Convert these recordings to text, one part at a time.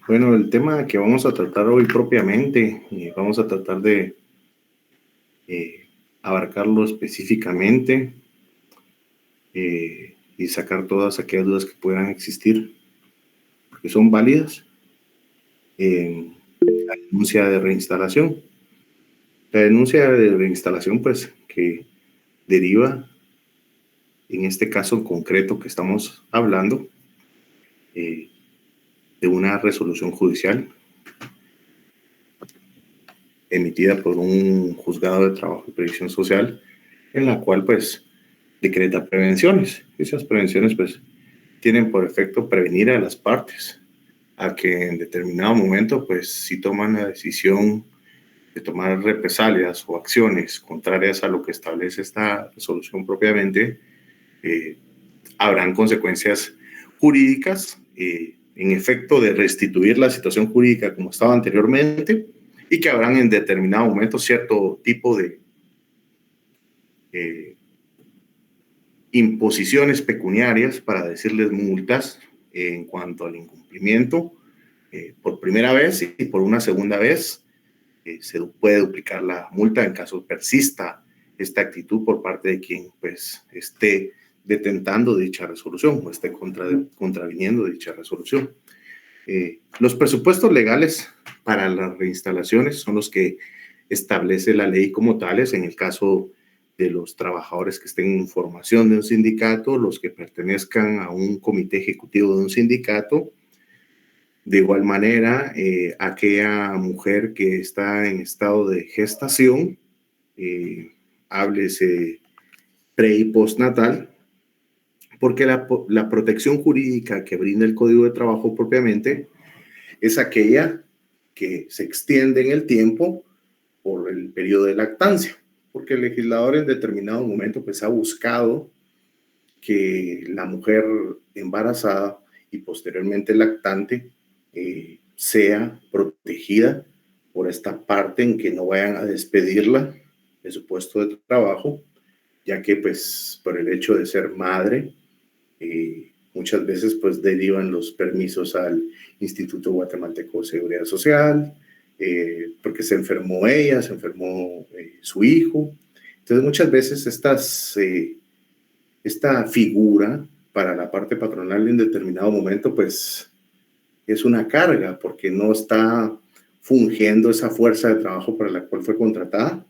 Bueno, el tema que vamos a tratar hoy propiamente, vamos a tratar de eh, abarcarlo específicamente y sacar todas aquellas dudas que puedan existir, porque son válidas. La denuncia de reinstalación. La denuncia de reinstalación, pues, que deriva, en este caso concreto que estamos hablando, de una resolución judicial emitida por un juzgado de trabajo y previsión social, en la cual, pues, decreta prevenciones. Esas prevenciones, pues, tienen por efecto prevenir a las partes a que en determinado momento, pues, si toman la decisión de tomar represalias o acciones contrarias a lo que establece esta resolución propiamente, habrán consecuencias jurídicas, en efecto de restituir la situación jurídica como estaba anteriormente, y que habrán en determinado momento cierto tipo de imposiciones pecuniarias, para decirles multas, en cuanto al incumplimiento por primera vez, y por una segunda vez se puede duplicar la multa en caso persista esta actitud por parte de quien, pues, esté detentando dicha resolución o esté contraviniendo dicha resolución. Los presupuestos legales para las reinstalaciones son los que establece la ley como tales en el caso de los trabajadores que estén en formación de un sindicato, los que pertenezcan a un comité ejecutivo de un sindicato. De igual manera, aquella mujer que está en estado de gestación, háblese pre y postnatal, porque la protección jurídica que brinda el Código de Trabajo propiamente es aquella que se extiende en el tiempo por el periodo de lactancia, porque el legislador en determinado momento, pues, ha buscado que la mujer embarazada y posteriormente lactante sea protegida por esta parte, en que no vayan a despedirla de su puesto de trabajo, ya que, pues, por el hecho de ser madre, muchas veces, pues, derivan los permisos al Instituto Guatemalteco de Seguridad Social, porque se enfermó ella, se enfermó su hijo. Entonces, muchas veces esta figura para la parte patronal en determinado momento, pues, es una carga, porque no está fungiendo esa fuerza de trabajo para la cual fue contratada,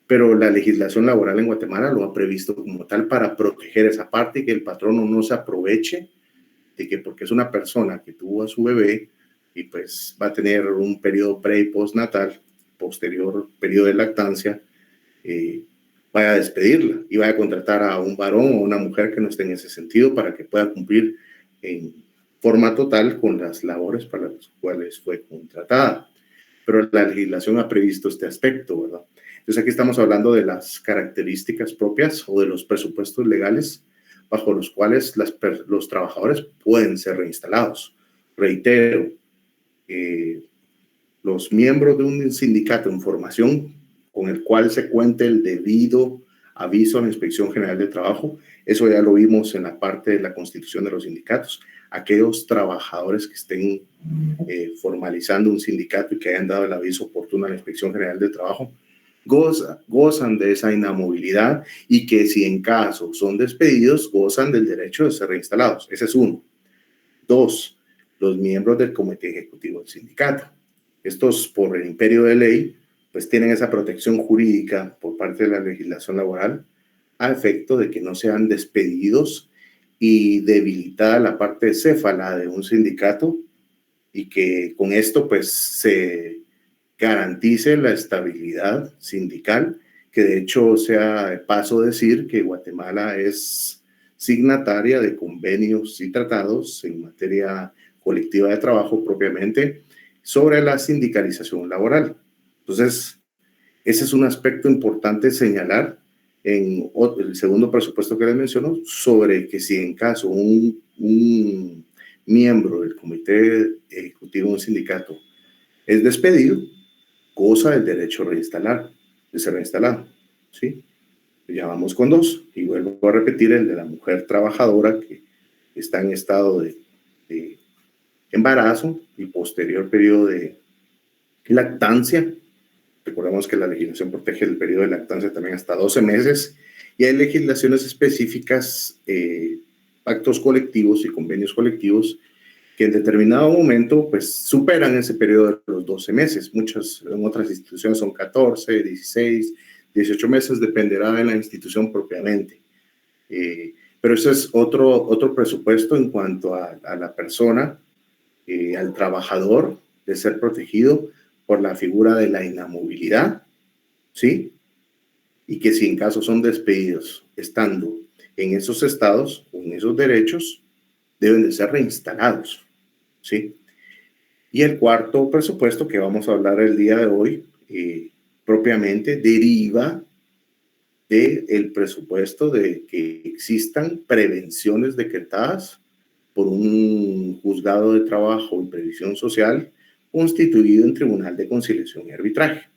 pero la legislación laboral en Guatemala lo ha previsto como tal para proteger esa parte, y que el patrono no se aproveche de que porque es una persona que tuvo a su bebé y pues va a tener un periodo pre y postnatal, posterior periodo de lactancia, vaya a despedirla y vaya a contratar a un varón o una mujer que no esté en ese sentido, para que pueda cumplir en forma total con las labores para las cuales fue contratada. Pero la legislación ha previsto este aspecto, ¿verdad? Entonces aquí estamos hablando de las características propias o de los presupuestos legales bajo los cuales los trabajadores pueden ser reinstalados. Reitero, los miembros de un sindicato en formación, con el cual se cuente el debido aviso a la Inspección General de Trabajo, eso ya lo vimos en la parte de la constitución de los sindicatos. Aquellos trabajadores que estén formalizando un sindicato y que hayan dado el aviso oportuno a la Inspección General de Trabajo, gozan de esa inamovilidad, y que si en caso son despedidos, gozan del derecho de ser reinstalados. Ese es uno. Dos, los miembros del comité ejecutivo del sindicato. Estos, por el imperio de ley, pues tienen esa protección jurídica por parte de la legislación laboral, a efecto de que no sean despedidos y debilitada la parte céfala de un sindicato, y que con esto, pues, se garantice la estabilidad sindical, que de hecho sea de paso decir que Guatemala es signataria de convenios y tratados en materia colectiva de trabajo propiamente, sobre la sindicalización laboral. Entonces, ese es un aspecto importante señalar en el segundo presupuesto que les menciono, sobre que si en caso un miembro del comité ejecutivo de un sindicato es despedido, goza del derecho de ser reinstalado, ¿sí? Ya vamos con dos, y vuelvo a repetir el de la mujer trabajadora que está en estado de embarazo y posterior periodo de lactancia. Recordemos que la legislación protege el periodo de lactancia también hasta 12 meses y hay legislaciones específicas, pactos colectivos y convenios colectivos que en determinado momento pues superan ese periodo de los 12 meses. Muchas, en otras instituciones son 14, 16, 18 meses, dependerá de la institución propiamente. Pero ese es otro presupuesto en cuanto a la persona, al trabajador, de ser protegido por la figura de la inamovilidad, ¿sí? Y que si en caso son despedidos estando en esos estados o en esos derechos, deben de ser reinstalados, ¿sí? Y el cuarto presupuesto que vamos a hablar el día de hoy, propiamente deriva del presupuesto de que existan prevenciones decretadas por un juzgado de trabajo y previsión social constituido en Tribunal de Conciliación y Arbitraje.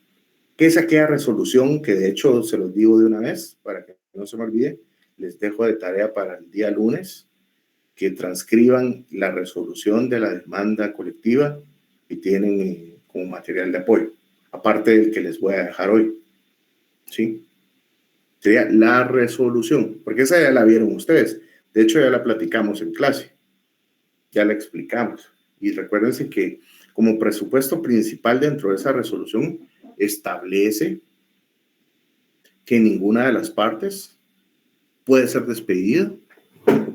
¿Qué es aquella resolución que de hecho se los digo de una vez para que no se me olvide? Les dejo de tarea para el día lunes que transcriban la resolución de la demanda colectiva y tienen como material de apoyo, aparte del que les voy a dejar hoy, ¿sí? Sería la resolución, porque esa ya la vieron ustedes. De hecho, ya la platicamos en clase, ya la explicamos. Y recuérdense que como presupuesto principal dentro de esa resolución establece que ninguna de las partes puede ser despedida,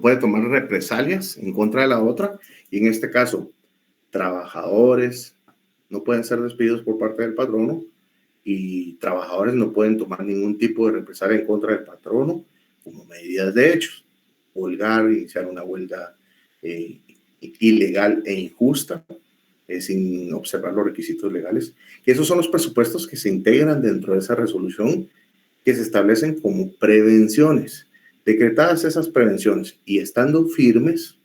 puede tomar represalias en contra de la otra, y en este caso, trabajadores no pueden ser despedidos por parte del patrono y trabajadores no pueden tomar ningún tipo de represalia en contra del patrono como medidas de hechos, huelgar, iniciar una huelga ilegal e injusta, sin observar los requisitos legales. Y esos son los presupuestos que se integran dentro de esa resolución, que se establecen como prevenciones. Decretadas esas prevenciones y estando firmes,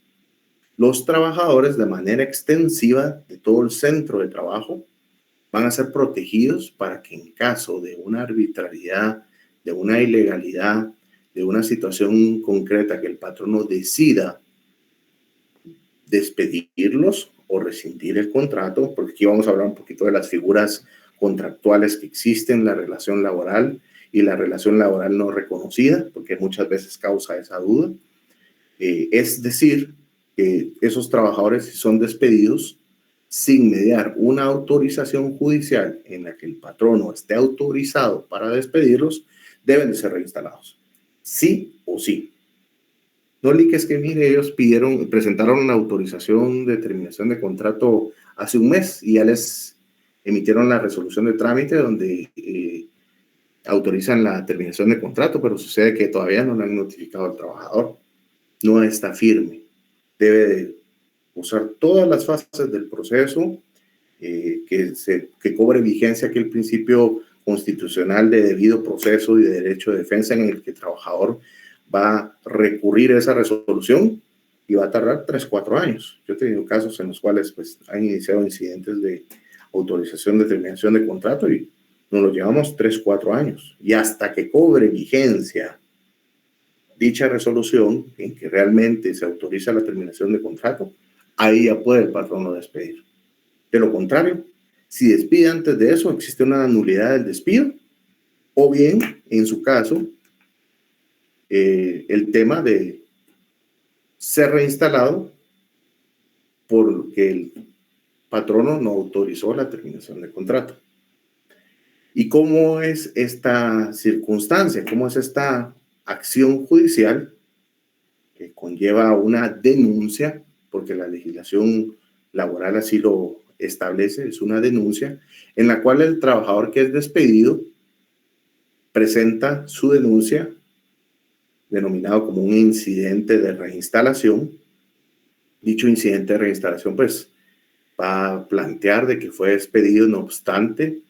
los trabajadores de manera extensiva de todo el centro de trabajo van a ser protegidos para que en caso de una arbitrariedad, de una ilegalidad, de una situación concreta que el patrono decida despedirlos o rescindir el contrato, porque aquí vamos a hablar un poquito de las figuras contractuales que existen en la relación laboral y la relación laboral no reconocida, porque muchas veces causa esa duda. Es decir, que esos trabajadores, si son despedidos sin mediar una autorización judicial en la que el patrono esté autorizado para despedirlos, deben de ser reinstalados, sí o sí. No liques que, mire, ellos presentaron una autorización de terminación de contrato hace un mes y ya les emitieron la resolución de trámite donde autorizan la terminación de contrato, pero sucede que todavía no le han notificado al trabajador. No está firme. Debe de usar todas las fases del proceso, que cobre vigencia aquel principio constitucional de debido proceso y de derecho de defensa en el que el trabajador va a recurrir a esa resolución y va a tardar 3-4 años. Yo he tenido casos en los cuales pues, han iniciado incidentes de autorización de terminación de contrato y nos lo llevamos 3-4 años. Y hasta que cobre vigencia dicha resolución en que realmente se autoriza la terminación de contrato, ahí ya puede el patrono despedir. De lo contrario, si despide antes de eso, existe una nulidad del despido, o bien, en su caso, el tema de ser reinstalado porque el patrono no autorizó la terminación del contrato. ¿Y cómo es esta circunstancia? ¿Cómo es esta acción judicial que conlleva una denuncia? Porque la legislación laboral así lo establece, es una denuncia en la cual el trabajador que es despedido presenta su denuncia, denominado como un incidente de reinstalación. Dicho incidente de reinstalación pues va a plantear de que fue despedido, no obstante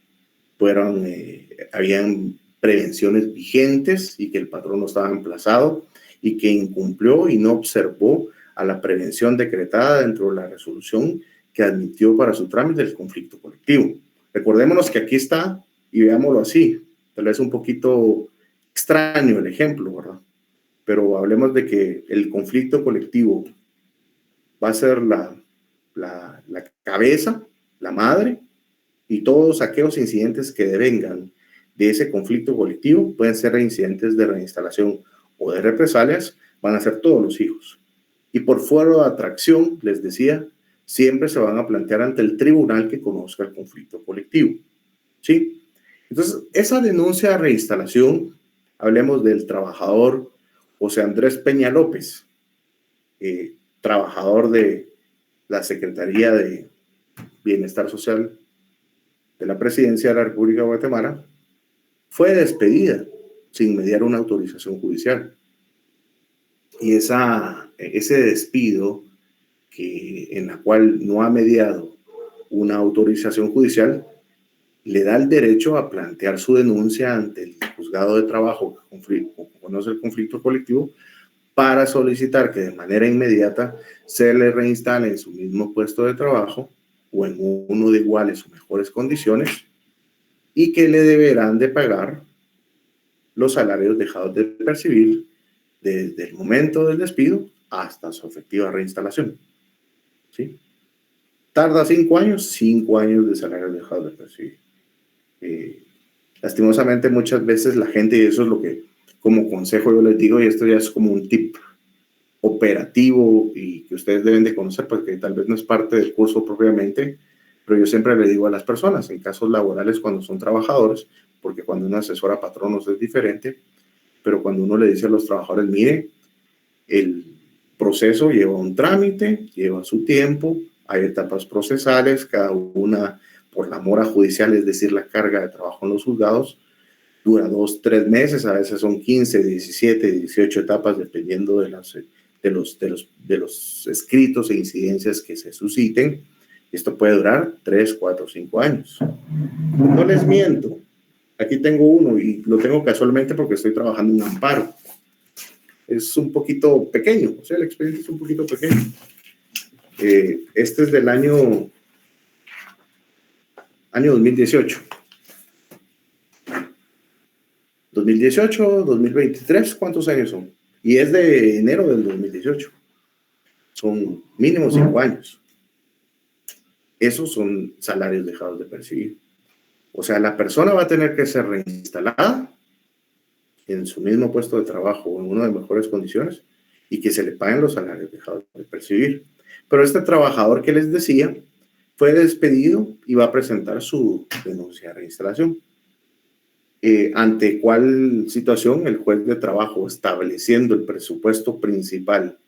habían prevenciones vigentes y que el patrón no estaba emplazado y que incumplió y no observó a la prevención decretada dentro de la resolución que admitió para su trámite el conflicto colectivo. Recordémonos que aquí está, y veámoslo así, tal vez un poquito extraño el ejemplo, ¿verdad? Pero hablemos de que el conflicto colectivo va a ser la la cabeza, la madre, y todos aquellos incidentes que devengan de ese conflicto colectivo, pueden ser incidentes de reinstalación o de represalias, van a ser todos los hijos. Y por fuero de atracción, les decía, siempre se van a plantear ante el tribunal que conozca el conflicto colectivo. ¿Sí? Entonces, esa denuncia de reinstalación, hablemos del trabajador José Andrés Peña López, trabajador de la Secretaría de Bienestar Social de la Presidencia de la República de Guatemala, fue despedida sin mediar una autorización judicial. Y ese despido, en la cual no ha mediado una autorización judicial, le da el derecho a plantear su denuncia ante el juzgado de trabajo que conoce el conflicto colectivo para solicitar que de manera inmediata se le reinstale en su mismo puesto de trabajo o en uno de iguales o mejores condiciones, y que le deberán de pagar los salarios dejados de percibir desde el momento del despido hasta su efectiva reinstalación. ¿Sí? Tarda 5 años, 5 años de salarios dejados de percibir. Lastimosamente muchas veces la gente, y eso es lo que como consejo yo les digo, y esto ya es como un tip operativo y que ustedes deben de conocer porque tal vez no es parte del curso propiamente, pero yo siempre le digo a las personas en casos laborales cuando son trabajadores, porque cuando uno asesora a patronos es diferente, pero cuando uno le dice a los trabajadores, mire, el proceso lleva un trámite, lleva su tiempo, hay etapas procesales, cada una por la mora judicial, es decir, la carga de trabajo en los juzgados, dura 2, 3 meses, a veces son 15, 17, 18 etapas, dependiendo de los escritos e incidencias que se susciten. Esto puede durar 3, 4, 5 años. No les miento, aquí tengo uno y lo tengo casualmente porque estoy trabajando en un amparo. Es un poquito pequeño, o sea, el expediente es un poquito pequeño. Este es del año 2018. 2018, 2023, ¿cuántos años son? Y es de enero del 2018. Son mínimo 5 años. Esos son salarios dejados de percibir. O sea, la persona va a tener que ser reinstalada en su mismo puesto de trabajo o en una de mejores condiciones y que se le paguen los salarios dejados de percibir. Pero este trabajador que les decía fue despedido y va a presentar su denuncia de reinstalación. Ante cuál situación el juez de trabajo, estableciendo el presupuesto principal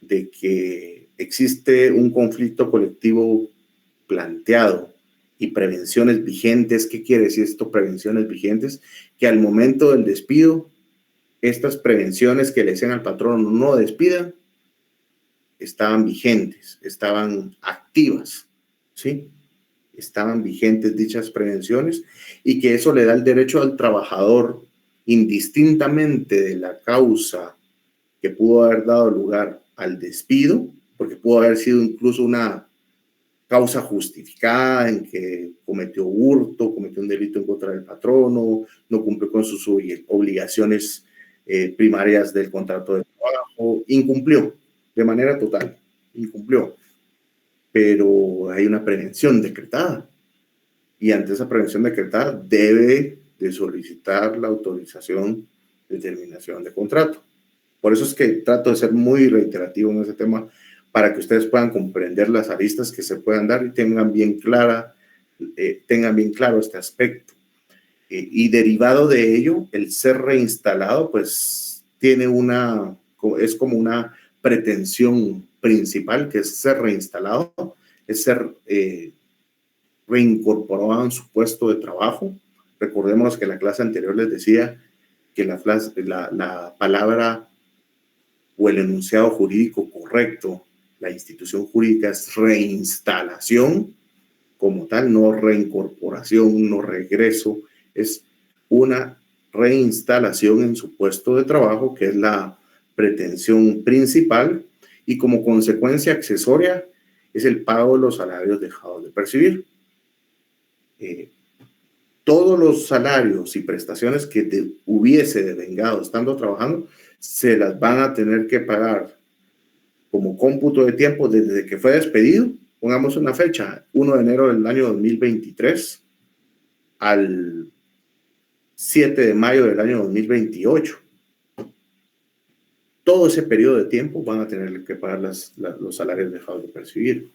de que existe un conflicto colectivo planteado y prevenciones vigentes. ¿Qué quiere decir esto, prevenciones vigentes? Que al momento del despido, estas prevenciones que le decían al patrón no despidan, estaban vigentes, estaban activas, ¿sí? Estaban vigentes dichas prevenciones, y que eso le da el derecho al trabajador, indistintamente de la causa que pudo haber dado lugar al despido, porque pudo haber sido incluso una causa justificada en que cometió hurto, cometió un delito en contra del patrono, no cumplió con sus obligaciones primarias del contrato de trabajo, incumplió de manera total, incumplió. Pero hay una prevención decretada y ante esa prevención decretada debe de solicitar la autorización de terminación de contrato. Por eso es que trato de ser muy reiterativo en ese tema para que ustedes puedan comprender las aristas que se puedan dar y tengan bien claro este aspecto. Y derivado de ello, el ser reinstalado pues es como una pretensión principal, que es ser reinstalado, es ser reincorporado en su puesto de trabajo. Recordemos que en la clase anterior les decía que la palabra o el enunciado jurídico correcto, la institución jurídica, es reinstalación como tal, no reincorporación, no regreso, es una reinstalación en su puesto de trabajo, que es la pretensión principal, y como consecuencia accesoria es el pago de los salarios dejados de percibir. Todos los salarios y prestaciones que hubiese devengado estando trabajando se las van a tener que pagar como cómputo de tiempo desde que fue despedido pongamos una fecha, 1 de enero del año 2023 al 7 de mayo del año 2028. Todo ese periodo de tiempo van a tener que pagar los salarios dejados de percibir.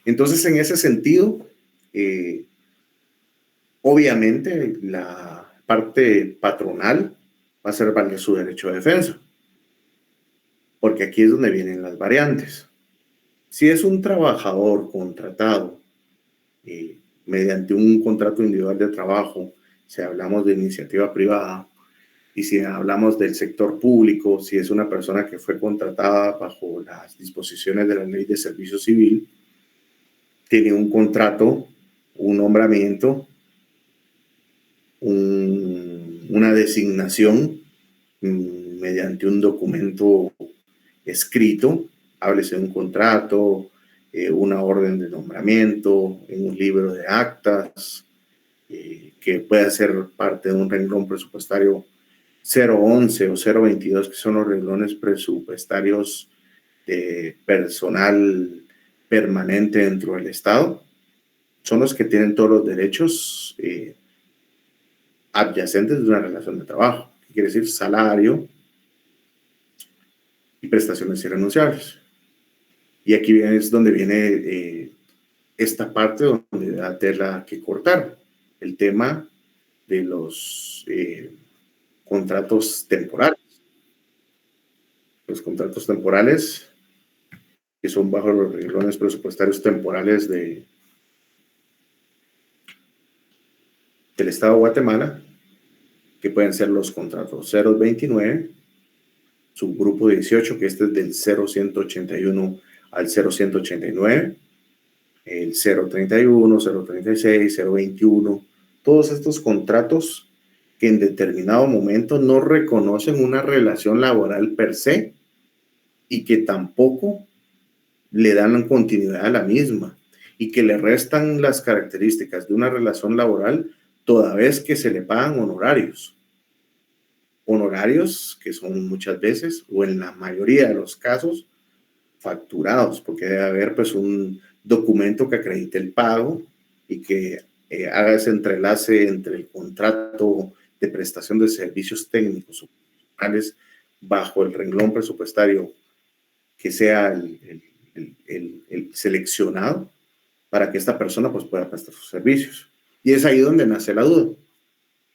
Entonces, en ese sentido, obviamente la parte patronal va a hacer valer su derecho de defensa, porque aquí es donde vienen las variantes. Si es un trabajador contratado mediante un contrato individual de trabajo, si hablamos de iniciativa privada, y si hablamos del sector público, si es una persona que fue contratada bajo las disposiciones de la Ley de Servicio Civil, tiene un contrato, un nombramiento, una designación mediante un documento escrito, háblese de un contrato, una orden de nombramiento, en un libro de actas, que pueda ser parte de un renglón presupuestario 011 o 022, que son los renglones presupuestarios de personal permanente dentro del Estado. Son los que tienen todos los derechos adyacentes de una relación de trabajo, que quiere decir salario y prestaciones irrenunciables. Y aquí es donde viene esta parte donde da tela que cortar, el tema de los contratos temporales. Los contratos temporales, que son bajo los renglones presupuestarios temporales del Estado de Guatemala, que pueden ser los contratos 029, subgrupo 18, que este es del 0181 al 0189, el 031, 036, 021, todos estos contratos que en determinado momento no reconocen una relación laboral per se y que tampoco le dan continuidad a la misma y que le restan las características de una relación laboral toda vez que se le pagan honorarios. Honorarios que son muchas veces, o en la mayoría de los casos, facturados, porque debe haber pues un documento que acredite el pago y que haga ese entrelace entre el contrato de prestación de servicios técnicos o profesionales bajo el renglón presupuestario que sea el seleccionado para que esta persona pues pueda prestar sus servicios. Y es ahí donde nace la duda.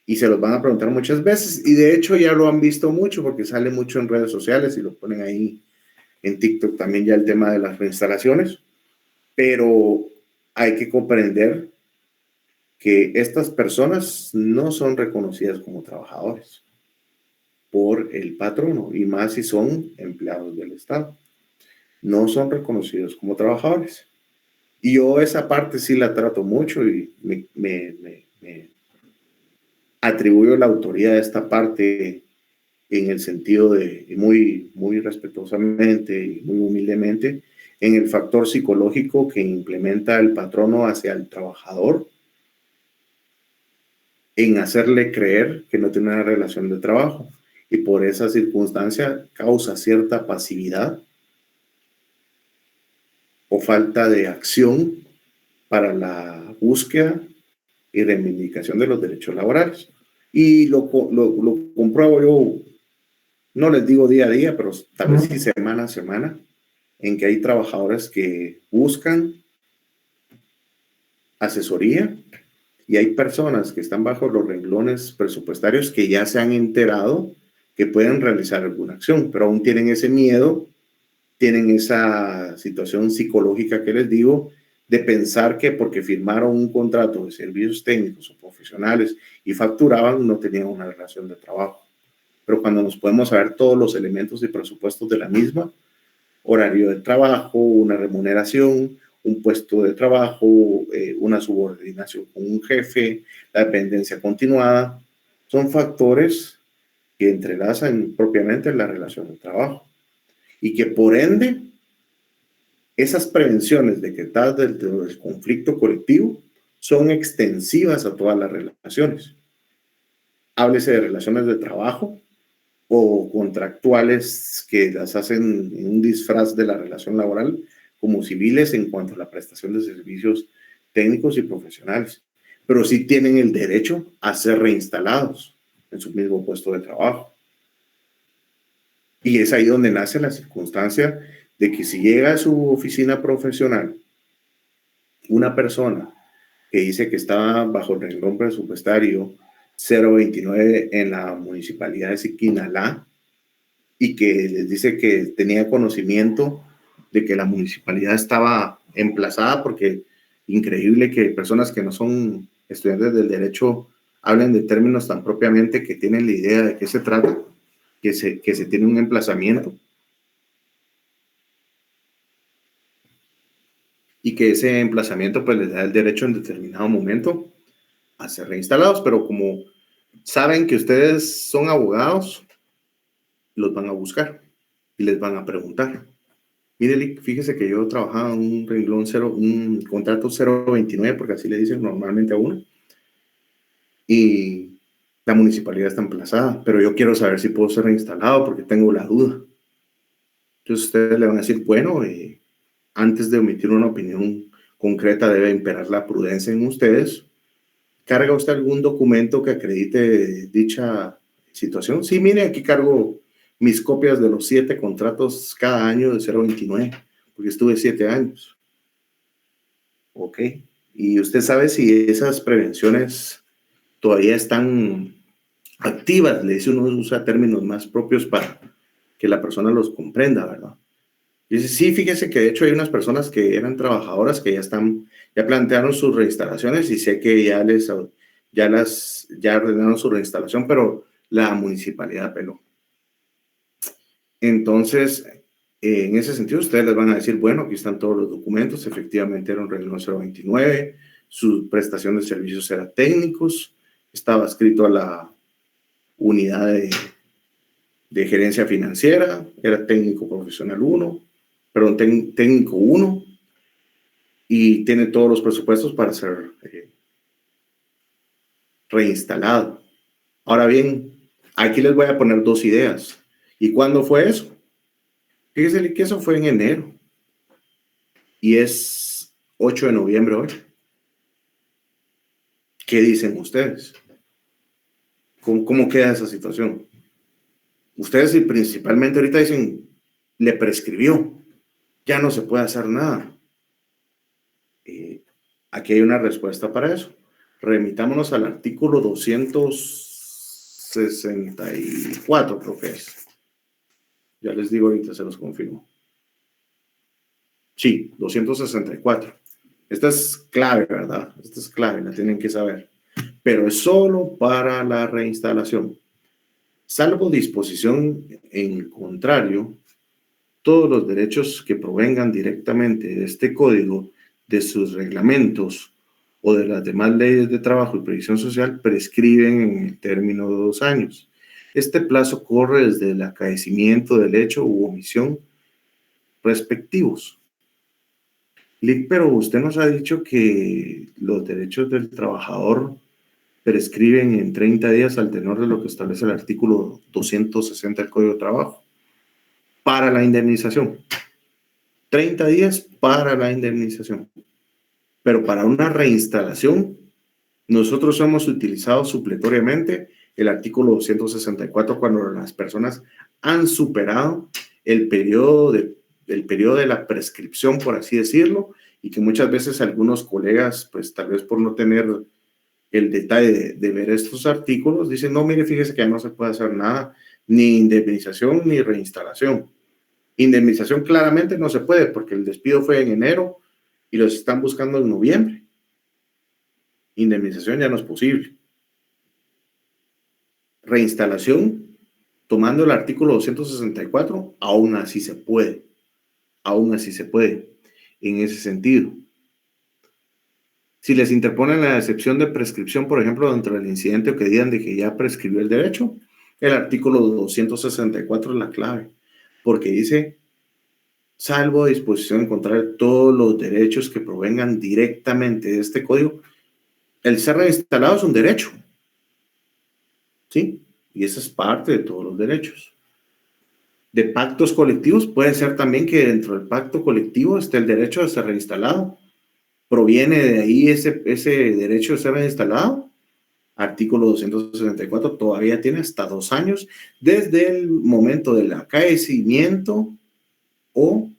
Y se los van a preguntar muchas veces. Y de hecho ya lo han visto mucho porque sale mucho en redes sociales y lo ponen ahí en TikTok también ya el tema de las reinstalaciones. Pero hay que comprender que estas personas no son reconocidas como trabajadores por el patrono y más si son empleados del Estado. No son reconocidos como trabajadores. Y yo esa parte sí la trato mucho y me atribuyo la autoría de esta parte en el sentido de muy respetuosamente y muy humildemente en el factor psicológico que implementa el patrono hacia el trabajador en hacerle creer que no tiene una relación de trabajo y por esa circunstancia causa cierta pasividad o falta de acción para la búsqueda y reivindicación de los derechos laborales. Y lo compruebo yo, no les digo día a día, pero tal vez sí semana a semana, en que hay trabajadores que buscan asesoría y hay personas que están bajo los renglones presupuestarios que ya se han enterado que pueden realizar alguna acción, pero aún tienen ese miedo, tienen esa situación psicológica que les digo, de pensar que porque firmaron un contrato de servicios técnicos o profesionales y facturaban, no tenían una relación de trabajo. Pero cuando nos podemos saber todos los elementos y presupuestos de la misma, horario de trabajo, una remuneración, un puesto de trabajo, una subordinación con un jefe, la dependencia continuada, son factores que entrelazan propiamente la relación de trabajo y que por ende esas prevenciones de que tal del conflicto colectivo son extensivas a todas las relaciones. Háblese de relaciones de trabajo o contractuales que las hacen en un disfraz de la relación laboral, como civiles en cuanto a la prestación de servicios técnicos y profesionales, pero sí tienen el derecho a ser reinstalados en su mismo puesto de trabajo. Y es ahí donde nace la circunstancia de que si llega a su oficina profesional una persona que dice que está bajo el renglón presupuestario 029 en la municipalidad de Siquinalá y que les dice que tenía conocimiento de que la municipalidad estaba emplazada, porque increíble que personas que no son estudiantes del derecho hablen de términos tan propiamente que tienen la idea de qué se trata, que se tiene un emplazamiento y que ese emplazamiento pues les da el derecho en determinado momento a ser reinstalados, pero como saben que ustedes son abogados, los van a buscar y les van a preguntar. Mire, fíjese que yo trabajaba en un renglón cero, un contrato 029, porque así le dicen normalmente a uno, y la municipalidad está emplazada, pero yo quiero saber si puedo ser reinstalado porque tengo la duda. Entonces ustedes le van a decir, bueno, antes de emitir una opinión concreta debe imperar la prudencia en ustedes. ¿Carga usted algún documento que acredite dicha situación? Sí, mire, aquí cargo mis copias de los 7 contratos cada año de 029, porque estuve 7 años. Ok. ¿Y usted sabe si esas prevenciones todavía están activas? Le dice, uno usa términos más propios para que la persona los comprenda, ¿verdad? Y dice, sí, fíjese que de hecho hay unas personas que eran trabajadoras que ya plantearon sus reinstalaciones y sé que ya ordenaron su reinstalación, pero la municipalidad peló. Entonces, en ese sentido, ustedes les van a decir, bueno, aquí están todos los documentos, efectivamente era un renglón 029, su prestación de servicios era técnicos, estaba escrito a la unidad de gerencia financiera, era técnico profesional 1, perdón, técnico 1, y tiene todos los presupuestos para ser reinstalado. Ahora bien, aquí les voy a poner 2 ideas. ¿Y cuándo fue eso? Fíjense que eso fue en enero. Y es 8 de noviembre hoy. ¿Qué dicen ustedes? ¿Cómo queda esa situación? Ustedes principalmente ahorita dicen, le prescribió, ya no se puede hacer nada. Aquí hay una respuesta para eso. Remitámonos al artículo 264, creo que es. Ya les digo ahorita, se los confirmo. Sí, 264. Esta es clave, ¿verdad? Esta es clave, la tienen que saber. Pero es solo para la reinstalación. Salvo disposición en contrario, todos los derechos que provengan directamente de este código, de sus reglamentos o de las demás leyes de trabajo y previsión social prescriben en el término de 2 años. Este plazo corre desde el acaecimiento del hecho u omisión respectivos. Lick, pero usted nos ha dicho que los derechos del trabajador prescriben en 30 días al tenor de lo que establece el artículo 260 del Código de Trabajo para la indemnización. 30 días para la indemnización. Pero para una reinstalación, nosotros hemos utilizado supletoriamente el artículo 264 cuando las personas han superado el periodo de la prescripción, por así decirlo, y que muchas veces algunos colegas, pues tal vez por no tener el detalle de ver estos artículos, dicen, no, mire, fíjese que ya no se puede hacer nada, ni indemnización ni reinstalación. Indemnización claramente no se puede porque el despido fue en enero y los están buscando en noviembre. Indemnización ya no es posible. Reinstalación, tomando el artículo 264, aún así se puede. Aún así se puede, en ese sentido. Si les interponen la excepción de prescripción, por ejemplo, dentro del incidente o que digan de que ya prescribió el derecho, el artículo 264 es la clave, porque dice, salvo disposición en contrario, todos los derechos que provengan directamente de este código, el ser reinstalado es un derecho, ¿sí? Y esa es parte de todos los derechos. de pactos colectivos, puede ser también que dentro del pacto colectivo esté el derecho de ser reinstalado. Proviene de ahí ese derecho de ser reinstalado. Artículo 264 todavía tiene hasta 2 años desde el momento del acaecimiento u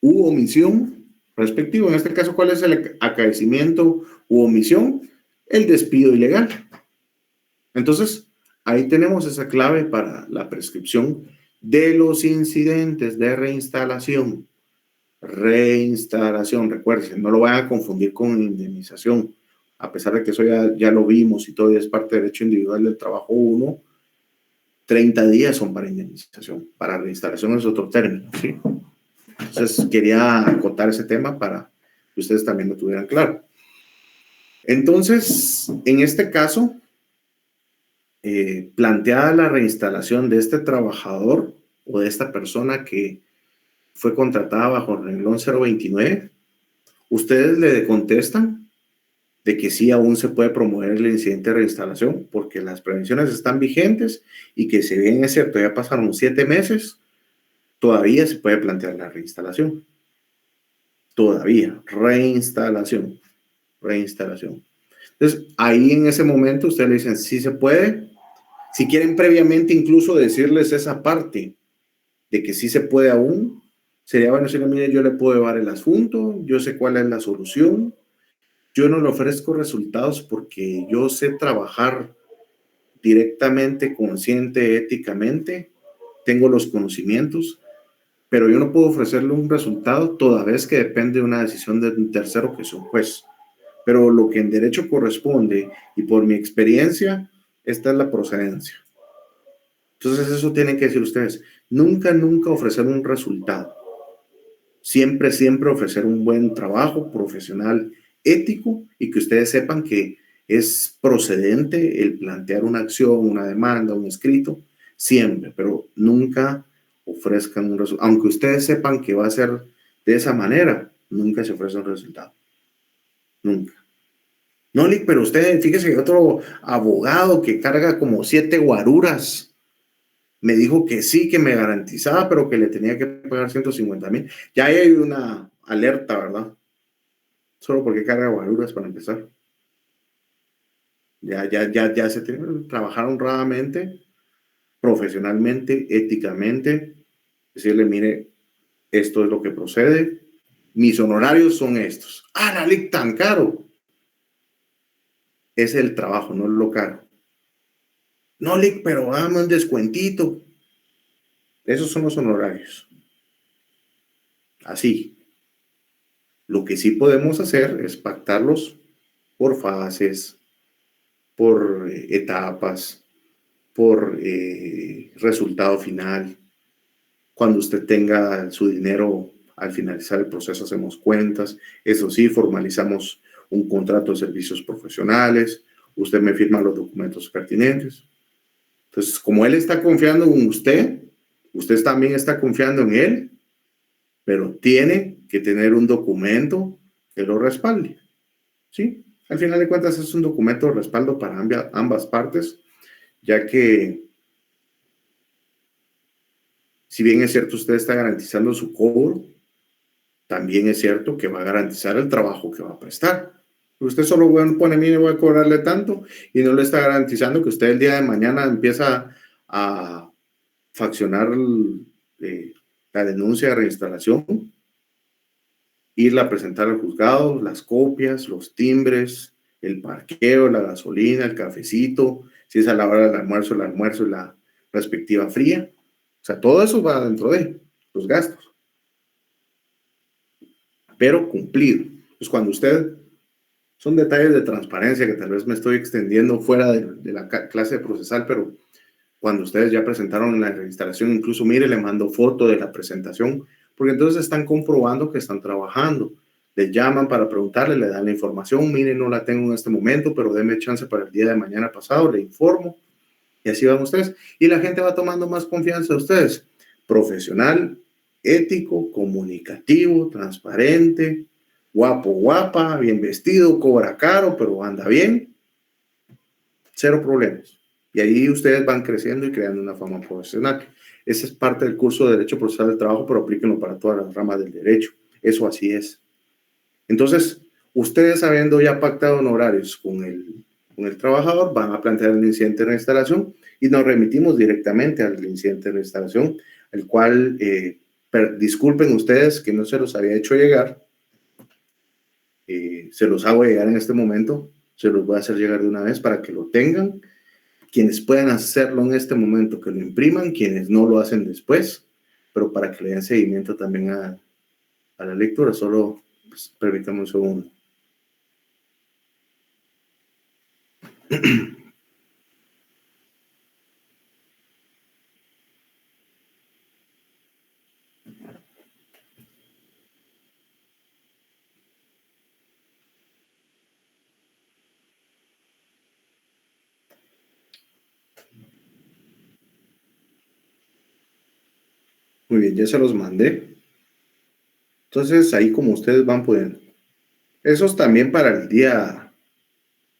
omisión respectivo. En este caso, ¿cuál es el acaecimiento u omisión? El despido ilegal. Entonces, ahí tenemos esa clave para la prescripción de los incidentes de reinstalación. Reinstalación, recuerden, no lo vayan a confundir con indemnización. A pesar de que eso ya lo vimos y todo es parte del derecho individual del trabajo 1, 30 días son para indemnización. Para reinstalación es otro término, ¿sí? Entonces, quería acotar ese tema para que ustedes también lo tuvieran claro. Entonces, en este caso, planteada la reinstalación de este trabajador o de esta persona que fue contratada bajo el renglón 029, ustedes le contestan de que sí aún se puede promover el incidente de reinstalación porque las prevenciones están vigentes y que si bien es cierto, ya pasaron 7 meses, todavía se puede plantear la reinstalación. Todavía, reinstalación. Entonces, ahí en ese momento ustedes le dicen, sí se puede. Si quieren previamente incluso decirles esa parte de que sí se puede aún, sería bueno decirle, mire, yo le puedo llevar el asunto, yo sé cuál es la solución, yo no le ofrezco resultados porque yo sé trabajar directamente, consciente, éticamente, tengo los conocimientos, pero yo no puedo ofrecerle un resultado toda vez que depende de una decisión de un tercero que es un juez. Pero lo que en derecho corresponde y por mi experiencia, esta es la procedencia. Entonces eso tienen que decir ustedes. Nunca ofrecer un resultado. Siempre ofrecer un buen trabajo profesional, ético, y que ustedes sepan que es procedente el plantear una acción, una demanda, un escrito, siempre, pero nunca ofrezcan un resultado. Aunque ustedes sepan que va a ser de esa manera, nunca se ofrece un resultado. Nunca. No, Lick, pero usted, fíjese que otro abogado que carga como 7 guaruras me dijo que sí, que me garantizaba, pero que le tenía que pagar 150,000. Ya hay una alerta, ¿verdad? Solo porque carga guaruras para empezar. Ya se tiene que trabajar honradamente, profesionalmente, éticamente, decirle, mire, esto es lo que procede, mis honorarios son estos. ¡Ah, la Lick tan caro! Es el trabajo, no es lo caro. No, Lick, pero dame un descuentito. Esos son los honorarios. Así. Lo que sí podemos hacer es pactarlos por fases, por etapas, por resultado final. Cuando usted tenga su dinero al finalizar el proceso, hacemos cuentas. Eso sí, formalizamos un contrato de servicios profesionales. Usted me firma los documentos pertinentes. Entonces, como él está confiando en usted, usted también está confiando en él, pero tiene que tener un documento que lo respalde, ¿sí? Al final de cuentas es un documento de respaldo para ambas partes, ya que si bien es cierto usted está garantizando su cobro, también es cierto que va a garantizar el trabajo que va a prestar. Usted solo pone, mire, voy a cobrarle tanto y no le está garantizando que usted el día de mañana empieza a faccionar la denuncia de reinstalación, irla a presentar al juzgado, las copias, los timbres, el parqueo, la gasolina, el cafecito, si es a la hora del almuerzo, el almuerzo y la respectiva fría. O sea, todo eso va dentro de los gastos. Pero cumplido. Pues cuando usted, son detalles de transparencia que tal vez me estoy extendiendo fuera de la clase procesal, pero cuando ustedes ya presentaron la reinstalación, incluso mire, le mando foto de la presentación, porque entonces están comprobando que están trabajando. Le llaman para preguntarle, le dan la información, mire, no la tengo en este momento, pero deme chance para el día de mañana pasado, le informo, y así van ustedes. Y la gente va tomando más confianza de ustedes. Profesional, ético, comunicativo, transparente, guapo, guapa, bien vestido, cobra caro, pero anda bien. Cero problemas. Y ahí ustedes van creciendo y creando una fama profesional. Ese es parte del curso de Derecho Procesal del Trabajo, pero aplíquenlo para todas las ramas del derecho. Eso así es. Entonces, ustedes habiendo ya pactado honorarios con el trabajador, van a plantear el incidente de reinstalación y nos remitimos directamente al incidente de reinstalación, el cual, disculpen ustedes que no se los había hecho llegar, se los hago llegar en este momento, se los voy a hacer llegar de una vez para que lo tengan. Quienes puedan hacerlo en este momento, que lo impriman, quienes no lo hacen después, pero para que le den seguimiento también a la lectura, solo pues, permítame un segundo. Muy bien, ya se los mandé. Entonces, ahí como ustedes van pudiendo. Esos también para el día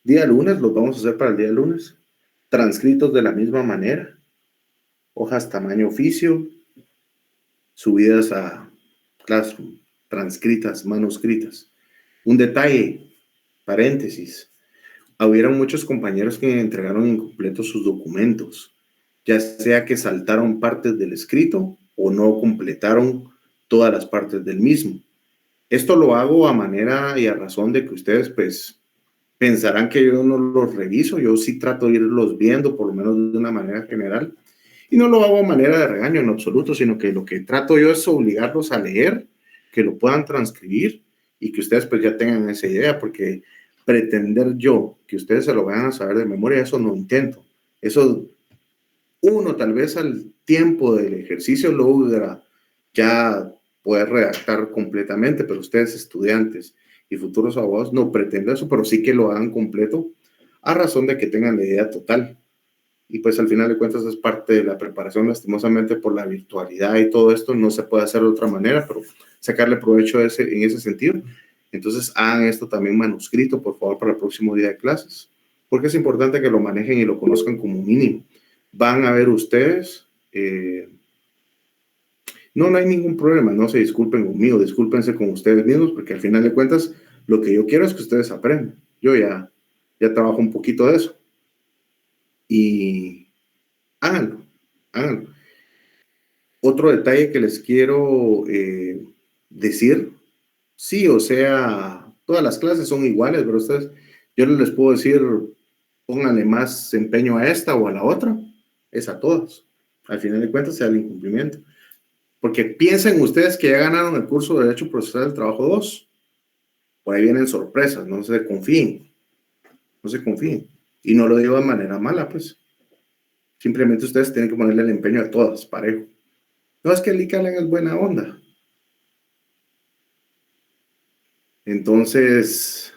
lunes, los vamos a hacer para el día lunes. Transcritos de la misma manera. Hojas tamaño oficio. Subidas a Classroom. Transcritas, manuscritas. Un detalle, paréntesis. Hubieron muchos compañeros que entregaron incompletos sus documentos. Ya sea que saltaron partes del escrito o no completaron todas las partes del mismo. Esto lo hago a manera y a razón de que ustedes pues pensarán que yo no los reviso, yo sí trato de irlos viendo por lo menos de una manera general y no lo hago a manera de regaño en absoluto, sino que lo que trato yo es obligarlos a leer, que lo puedan transcribir y que ustedes pues ya tengan esa idea, porque pretender yo que ustedes se lo vayan a saber de memoria, eso no intento. Eso uno tal vez al tiempo del ejercicio logra ya poder redactar completamente, pero ustedes estudiantes y futuros abogados no pretenden eso, pero sí que lo hagan completo a razón de que tengan la idea total. Y pues al final de cuentas es parte de la preparación, lastimosamente por la virtualidad y todo esto no se puede hacer de otra manera, pero sacarle provecho en ese sentido. Entonces hagan esto también manuscrito, por favor, para el próximo día de clases, porque es importante que lo manejen y lo conozcan como mínimo. Van a ver ustedes, no hay ningún problema, no se disculpen conmigo, discúlpense con ustedes mismos, porque al final de cuentas lo que yo quiero es que ustedes aprendan. Yo ya trabajo un poquito de eso. Y háganlo. Otro detalle que les quiero decir, sí, o sea, todas las clases son iguales, pero ustedes, yo no les puedo decir, pónganle más empeño a esta o a la otra, es a todas. Al final de cuentas, sea el incumplimiento. Porque piensen ustedes que ya ganaron el curso de Derecho Procesal del Trabajo 2. Por ahí vienen sorpresas, no se confíen. Y no lo digo de manera mala, pues. Simplemente ustedes tienen que ponerle el empeño a todas, parejo. No es que el ICALAN es buena onda. Entonces,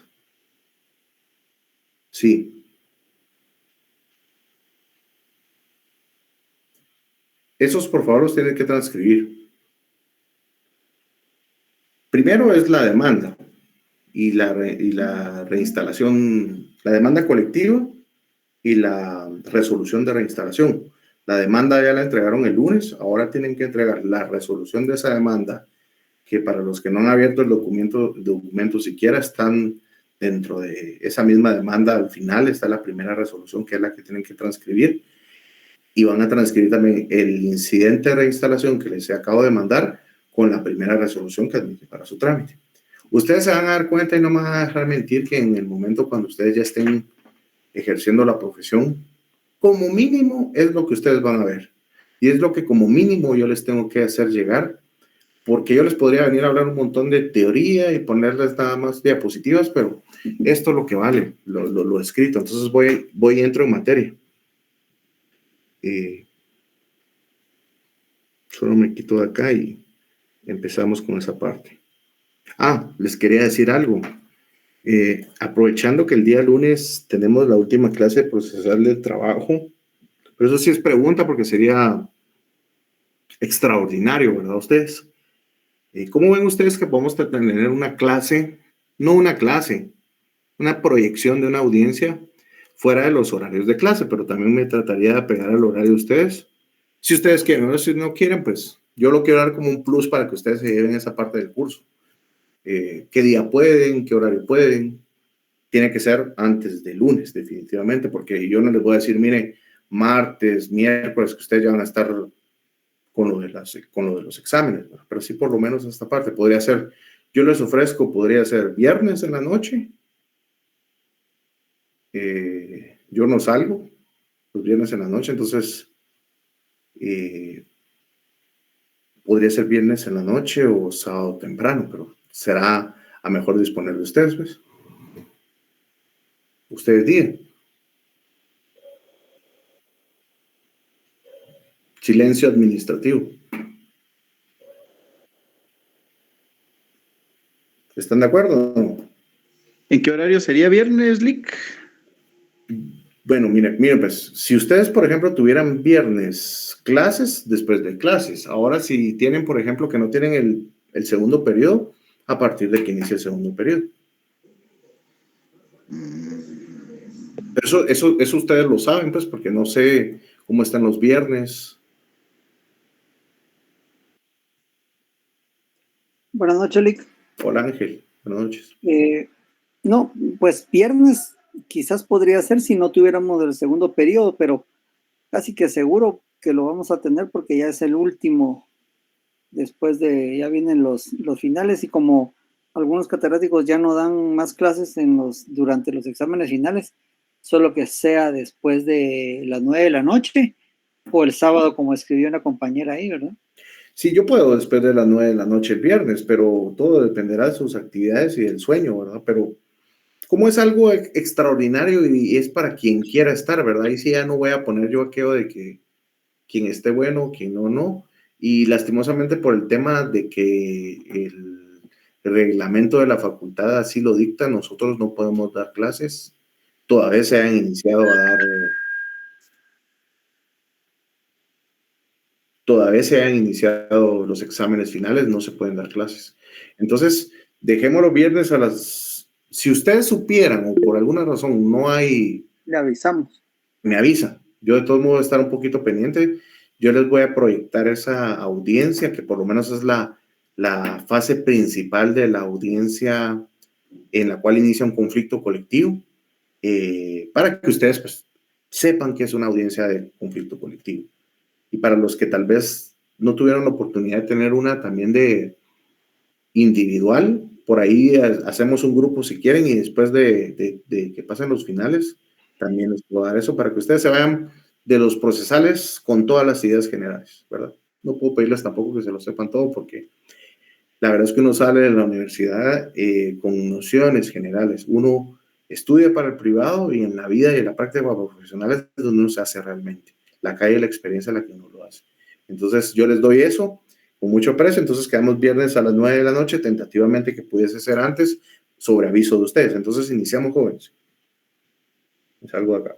sí. Esos, por favor, los tienen que transcribir. Primero es la demanda y la reinstalación, la demanda colectiva y la resolución de reinstalación. La demanda ya la entregaron el lunes, ahora tienen que entregar la resolución de esa demanda, que para los que no han abierto el documento siquiera están dentro de esa misma demanda. Al final está la primera resolución, que es la que tienen que transcribir, y van a transcribir también el incidente de reinstalación que les acabo de mandar con la primera resolución que admite para su trámite. Ustedes se van a dar cuenta y no me van a dejar mentir que en el momento cuando ustedes ya estén ejerciendo la profesión, como mínimo es lo que ustedes van a ver. Y es lo que como mínimo yo les tengo que hacer llegar, porque yo les podría venir a hablar un montón de teoría y ponerles nada más diapositivas, pero esto es lo que vale, lo escrito. Entonces voy y entro en materia. Solo me quito de acá y empezamos con esa parte. Les quería decir algo. Aprovechando que el día lunes tenemos la última clase de procesal del trabajo, pero eso sí es pregunta porque sería extraordinario, ¿verdad? Ustedes. ¿Cómo ven ustedes que podemos tener una clase, no una clase, una proyección de una audiencia fuera de los horarios de clase, pero también me trataría de pegar al horario de ustedes, Si ustedes quieren, ¿no? Si no quieren, pues yo lo quiero dar como un plus para que ustedes se lleven esa parte del curso. ¿Qué día pueden? ¿Qué horario pueden? Tiene que ser antes de lunes, definitivamente, porque yo no les voy a decir, mire, martes, miércoles, que ustedes ya van a estar con lo de los exámenes, ¿no? Pero sí por lo menos esta parte podría ser, yo les ofrezco, podría ser viernes en la noche, yo no salgo los viernes en la noche, entonces podría ser viernes en la noche o sábado temprano, pero será a mejor disponer de ustedes, pues. Ustedes digan. Silencio administrativo. ¿Están de acuerdo? ¿En qué horario sería viernes, Lick? Bueno, mire, pues, si ustedes, por ejemplo, tuvieran viernes clases, después de clases, ahora si tienen, por ejemplo, que no tienen el segundo periodo, a partir de que inicie el segundo periodo. Pero eso ustedes lo saben, pues, porque no sé cómo están los viernes. Buenas noches, Lick. Hola, Ángel. Buenas noches. No, pues viernes quizás podría ser si no tuviéramos el segundo periodo, pero casi que seguro que lo vamos a tener porque ya es el último, después de, ya vienen los finales y como algunos catedráticos ya no dan más clases durante los exámenes finales, solo que sea después de las 9 de la noche o el sábado, como escribió una compañera ahí, ¿verdad? Sí, yo puedo después de las 9 de la noche el viernes, pero todo dependerá de sus actividades y del sueño, ¿verdad? Pero como es algo extraordinario y es para quien quiera estar, ¿verdad? Y sí, ya no voy a poner yo aquello de que quien esté bueno, quien no, no. Y lastimosamente por el tema de que el reglamento de la facultad así lo dicta, nosotros no podemos dar clases. Todavía se han iniciado a dar, todavía se han iniciado los exámenes finales, no se pueden dar clases. Entonces, dejémoslo viernes a las... Si ustedes supieran o por alguna razón no hay... Le avisamos. Me avisa. Yo de todos modos voy a estar un poquito pendiente. Yo les voy a proyectar esa audiencia, que por lo menos es la fase principal de la audiencia en la cual inicia un conflicto colectivo, para que ustedes pues, sepan que es una audiencia de conflicto colectivo. Y para los que tal vez no tuvieron la oportunidad de tener una también de individual, por ahí hacemos un grupo si quieren y después de que pasen los finales, también les puedo dar eso para que ustedes se vayan de los procesales con todas las ideas generales, ¿verdad? No puedo pedirles tampoco que se lo sepan todo porque la verdad es que uno sale de la universidad con nociones generales. Uno estudia para el privado y en la vida y en la práctica profesional es donde uno se hace realmente. La calle y la experiencia es la que uno lo hace. Entonces yo les doy eso con mucho precio. Entonces quedamos viernes a las 9 de la noche, tentativamente que pudiese ser antes, sobre aviso de ustedes. Entonces iniciamos, jóvenes. Salgo de acá.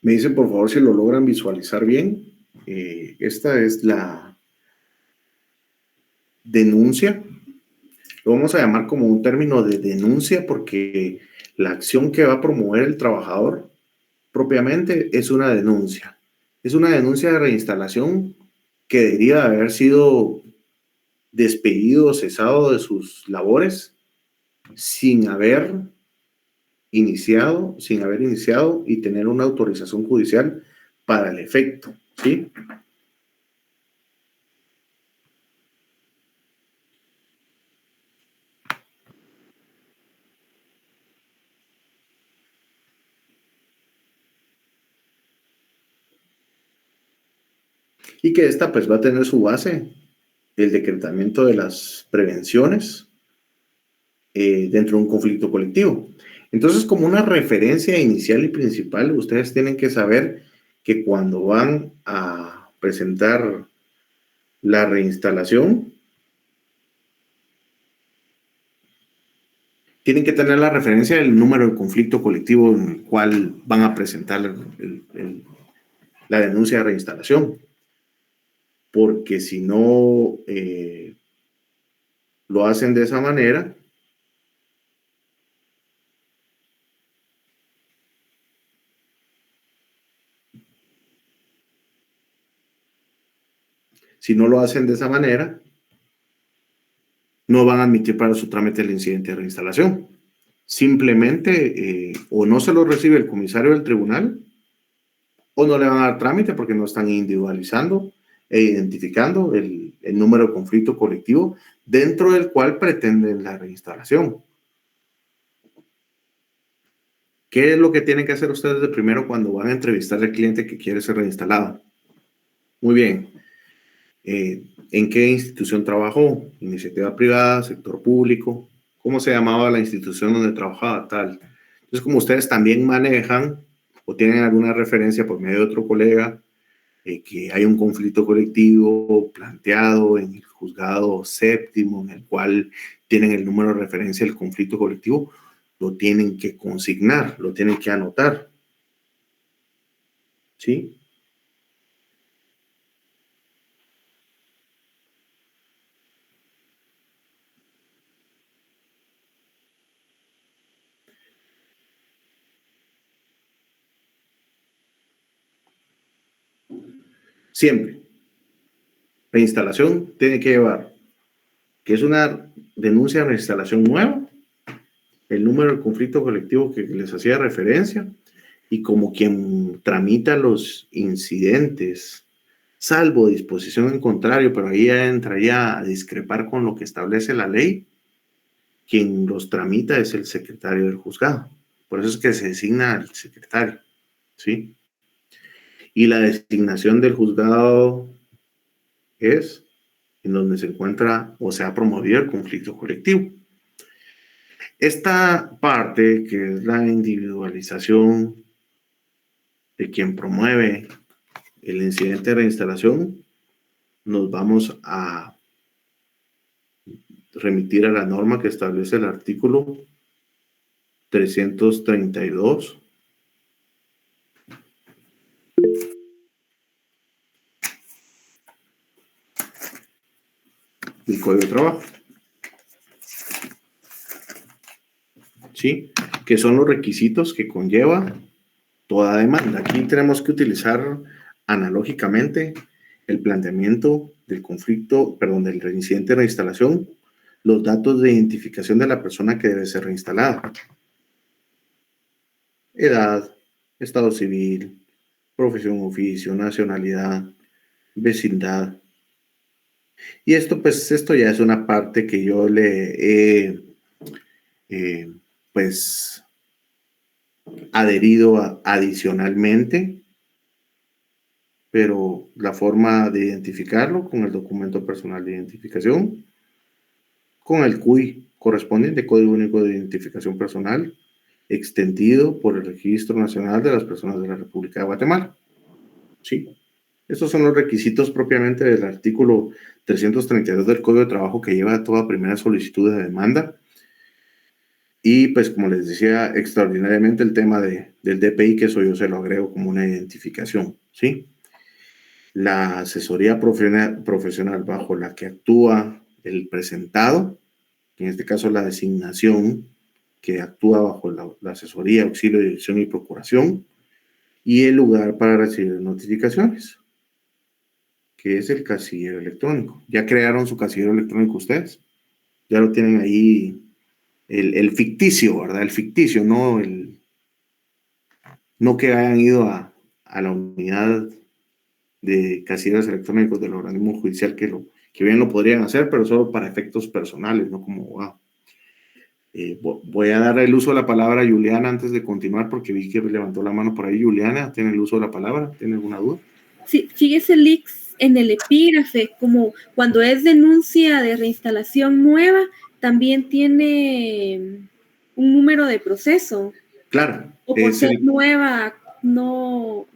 Me dicen, por favor, si lo logran visualizar bien. Esta es la denuncia. Lo vamos a llamar como un término de denuncia porque la acción que va a promover el trabajador propiamente es una denuncia. Es una denuncia de reinstalación que debería de haber sido despedido o cesado de sus labores sin haber iniciado y tener una autorización judicial para el efecto, ¿sí? y que esta pues va a tener su base el decretamiento de las prevenciones dentro de un conflicto colectivo. Entonces, como una referencia inicial y principal, ustedes tienen que saber que cuando van a presentar la reinstalación, tienen que tener la referencia del número de conflicto colectivo en el cual van a presentar la denuncia de reinstalación. Porque si no lo hacen de esa manera, no van a admitir para su trámite el incidente de reinstalación. Simplemente o no se lo recibe el comisario del tribunal o no le van a dar trámite porque no están individualizando e identificando el número de conflicto colectivo dentro del cual pretenden la reinstalación. ¿Qué es lo que tienen que hacer ustedes de primero cuando van a entrevistar al cliente que quiere ser reinstalado? Muy bien. ¿En qué institución trabajó? ¿Iniciativa privada, sector público? ¿Cómo se llamaba la institución donde trabajaba? Tal. Entonces, como ustedes también manejan o tienen alguna referencia por medio de otro colega que hay un conflicto colectivo planteado en el juzgado séptimo, en el cual tienen el número de referencia del conflicto colectivo, lo tienen que consignar, lo tienen que anotar. ¿Sí? Siempre. La instalación tiene que llevar, que es una denuncia de reinstalación nueva, el número de conflicto colectivo que les hacía referencia, y como quien tramita los incidentes, salvo disposición en contrario, pero ahí ya entraría a discrepar con lo que establece la ley, quien los tramita es el secretario del juzgado. Por eso es que se designa al secretario, ¿sí? Y la designación del juzgado es en donde se encuentra o se ha promovido el conflicto colectivo. Esta parte, que es la individualización de quien promueve el incidente de reinstalación, nos vamos a remitir a la norma que establece el artículo 332 del Código de Trabajo. ¿Sí? Que son los requisitos que conlleva toda demanda. Aquí tenemos que utilizar analógicamente el planteamiento del conflicto, perdón, del incidente de reinstalación, los datos de identificación de la persona que debe ser reinstalada. Edad, estado civil, profesión, oficio, nacionalidad, vecindad. Y esto, pues, esto ya es una parte que yo le he, pues, adherido adicionalmente, pero la forma de identificarlo con el documento personal de identificación, con el CUI correspondiente, Código Único de Identificación Personal, extendido por el Registro Nacional de las Personas de la República de Guatemala. Sí, estos son los requisitos propiamente del artículo 332 del Código de Trabajo que lleva a toda primera solicitud de demanda. Y pues como les decía, extraordinariamente el tema del DPI, que eso yo se lo agrego como una identificación, ¿sí? La asesoría profesional bajo la que actúa el presentado, en este caso la designación que actúa bajo la asesoría, auxilio, dirección y procuración, y el lugar para recibir notificaciones, que es el casillero electrónico. ¿Ya crearon su casillero electrónico ustedes? Ya lo tienen ahí, el ficticio, ¿verdad? El ficticio, no que hayan ido a la unidad de casilleros electrónicos del organismo judicial que bien lo podrían hacer, pero solo para efectos personales, no como abogado. Voy a dar el uso de la palabra a Juliana antes de continuar, porque vi que levantó la mano por ahí. Juliana, ¿tiene el uso de la palabra? ¿Tiene alguna duda? Sí, fíjese, Lix, en el epígrafe, como cuando es denuncia de reinstalación nueva, también tiene un número de proceso. Claro. O por ser nueva, no...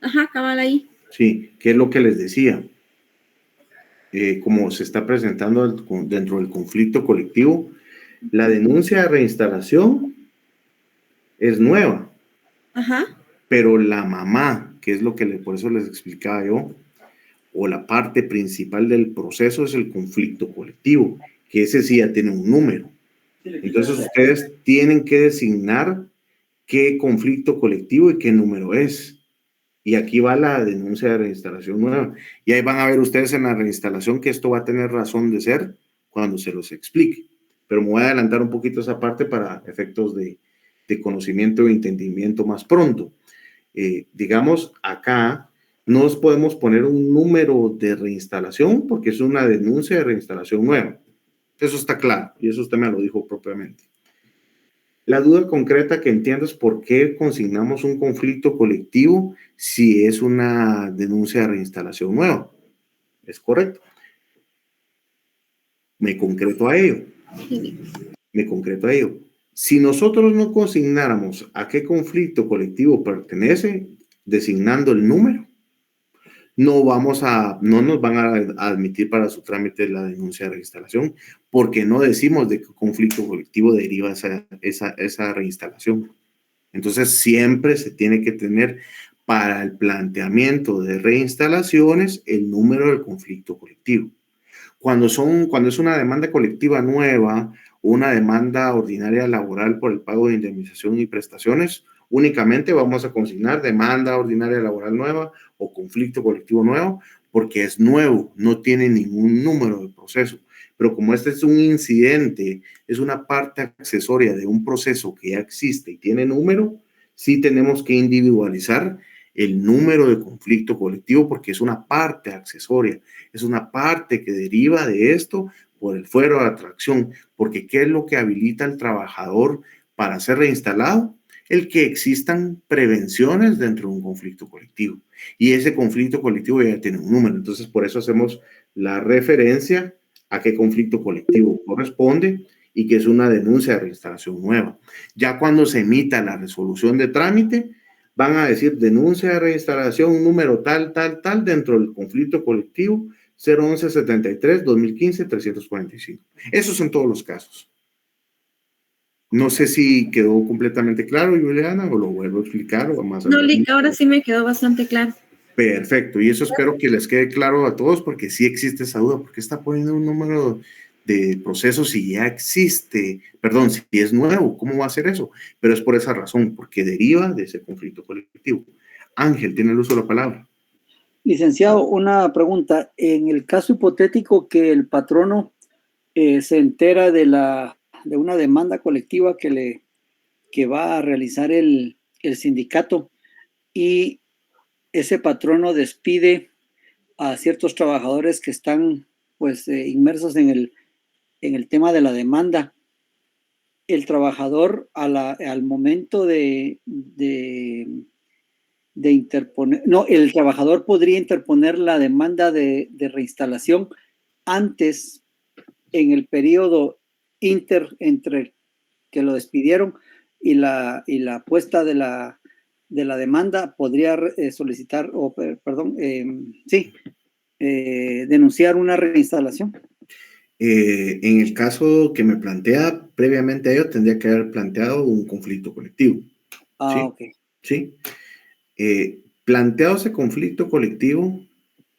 Ajá, cabal ahí. Sí, que es lo que les decía. Como se está presentando dentro del conflicto colectivo, la denuncia de reinstalación es nueva. Ajá. Pero la mamá, que es lo que por eso les explicaba yo, o la parte principal del proceso es el conflicto colectivo, que ese sí ya tiene un número. Entonces ustedes tienen que designar qué conflicto colectivo y qué número es. Y aquí va la denuncia de reinstalación nueva. Y ahí van a ver ustedes en la reinstalación que esto va a tener razón de ser cuando se los explique. Pero me voy a adelantar un poquito esa parte para efectos de conocimiento e entendimiento más pronto. Digamos, acá no nos podemos poner un número de reinstalación porque es una denuncia de reinstalación nueva. Eso está claro y eso usted me lo dijo propiamente. La duda concreta que entiendo es por qué consignamos un conflicto colectivo si es una denuncia de reinstalación nueva. ¿Es correcto? Me concreto a ello. Si nosotros no consignáramos a qué conflicto colectivo pertenece, designando el número, no nos van a admitir para su trámite la denuncia de reinstalación, porque no decimos de qué conflicto colectivo deriva esa reinstalación. Entonces, siempre se tiene que tener para el planteamiento de reinstalaciones el número del conflicto colectivo. Cuando es una demanda colectiva nueva o una demanda ordinaria laboral por el pago de indemnización y prestaciones, únicamente vamos a consignar demanda ordinaria laboral nueva o conflicto colectivo nuevo, porque es nuevo, no tiene ningún número de proceso. Pero como este es un incidente, es una parte accesoria de un proceso que ya existe y tiene número, sí tenemos que individualizar el número de conflicto colectivo porque es una parte accesoria, es una parte que deriva de esto por el fuero de atracción, porque ¿qué es lo que habilita al trabajador para ser reinstalado? El que existan prevenciones dentro de un conflicto colectivo. Y ese conflicto colectivo ya tiene un número. Entonces, por eso hacemos la referencia a qué conflicto colectivo corresponde y que es una denuncia de reinstalación nueva. Ya cuando se emita la resolución de trámite, van a decir denuncia de reinstalación, un número tal, dentro del conflicto colectivo 01173-2015-345. Esos son todos los casos. No sé si quedó completamente claro, Juliana, o lo vuelvo a explicar o más. No, Lick, ahora sí me quedó bastante claro. Perfecto, y eso espero que les quede claro a todos porque sí existe esa duda, porque está poniendo un número de procesos si ya existe, perdón, si es nuevo, ¿cómo va a ser eso? Pero es por esa razón, porque deriva de ese conflicto colectivo. Ángel, tiene el uso de la palabra. Licenciado, una pregunta. En el caso hipotético que el patrono se entera de una demanda colectiva que va a realizar el sindicato y ese patrono despide a ciertos trabajadores que están pues inmersos en el tema de la demanda, el trabajador al momento de interponer, no, el trabajador podría interponer la demanda de reinstalación antes, en el periodo entre que lo despidieron y la puesta de la demanda, podría solicitar, denunciar una reinstalación. En el caso que me plantea, previamente a ello, tendría que haber planteado un conflicto colectivo. ¿Sí? Ok. Sí. Planteado ese conflicto colectivo,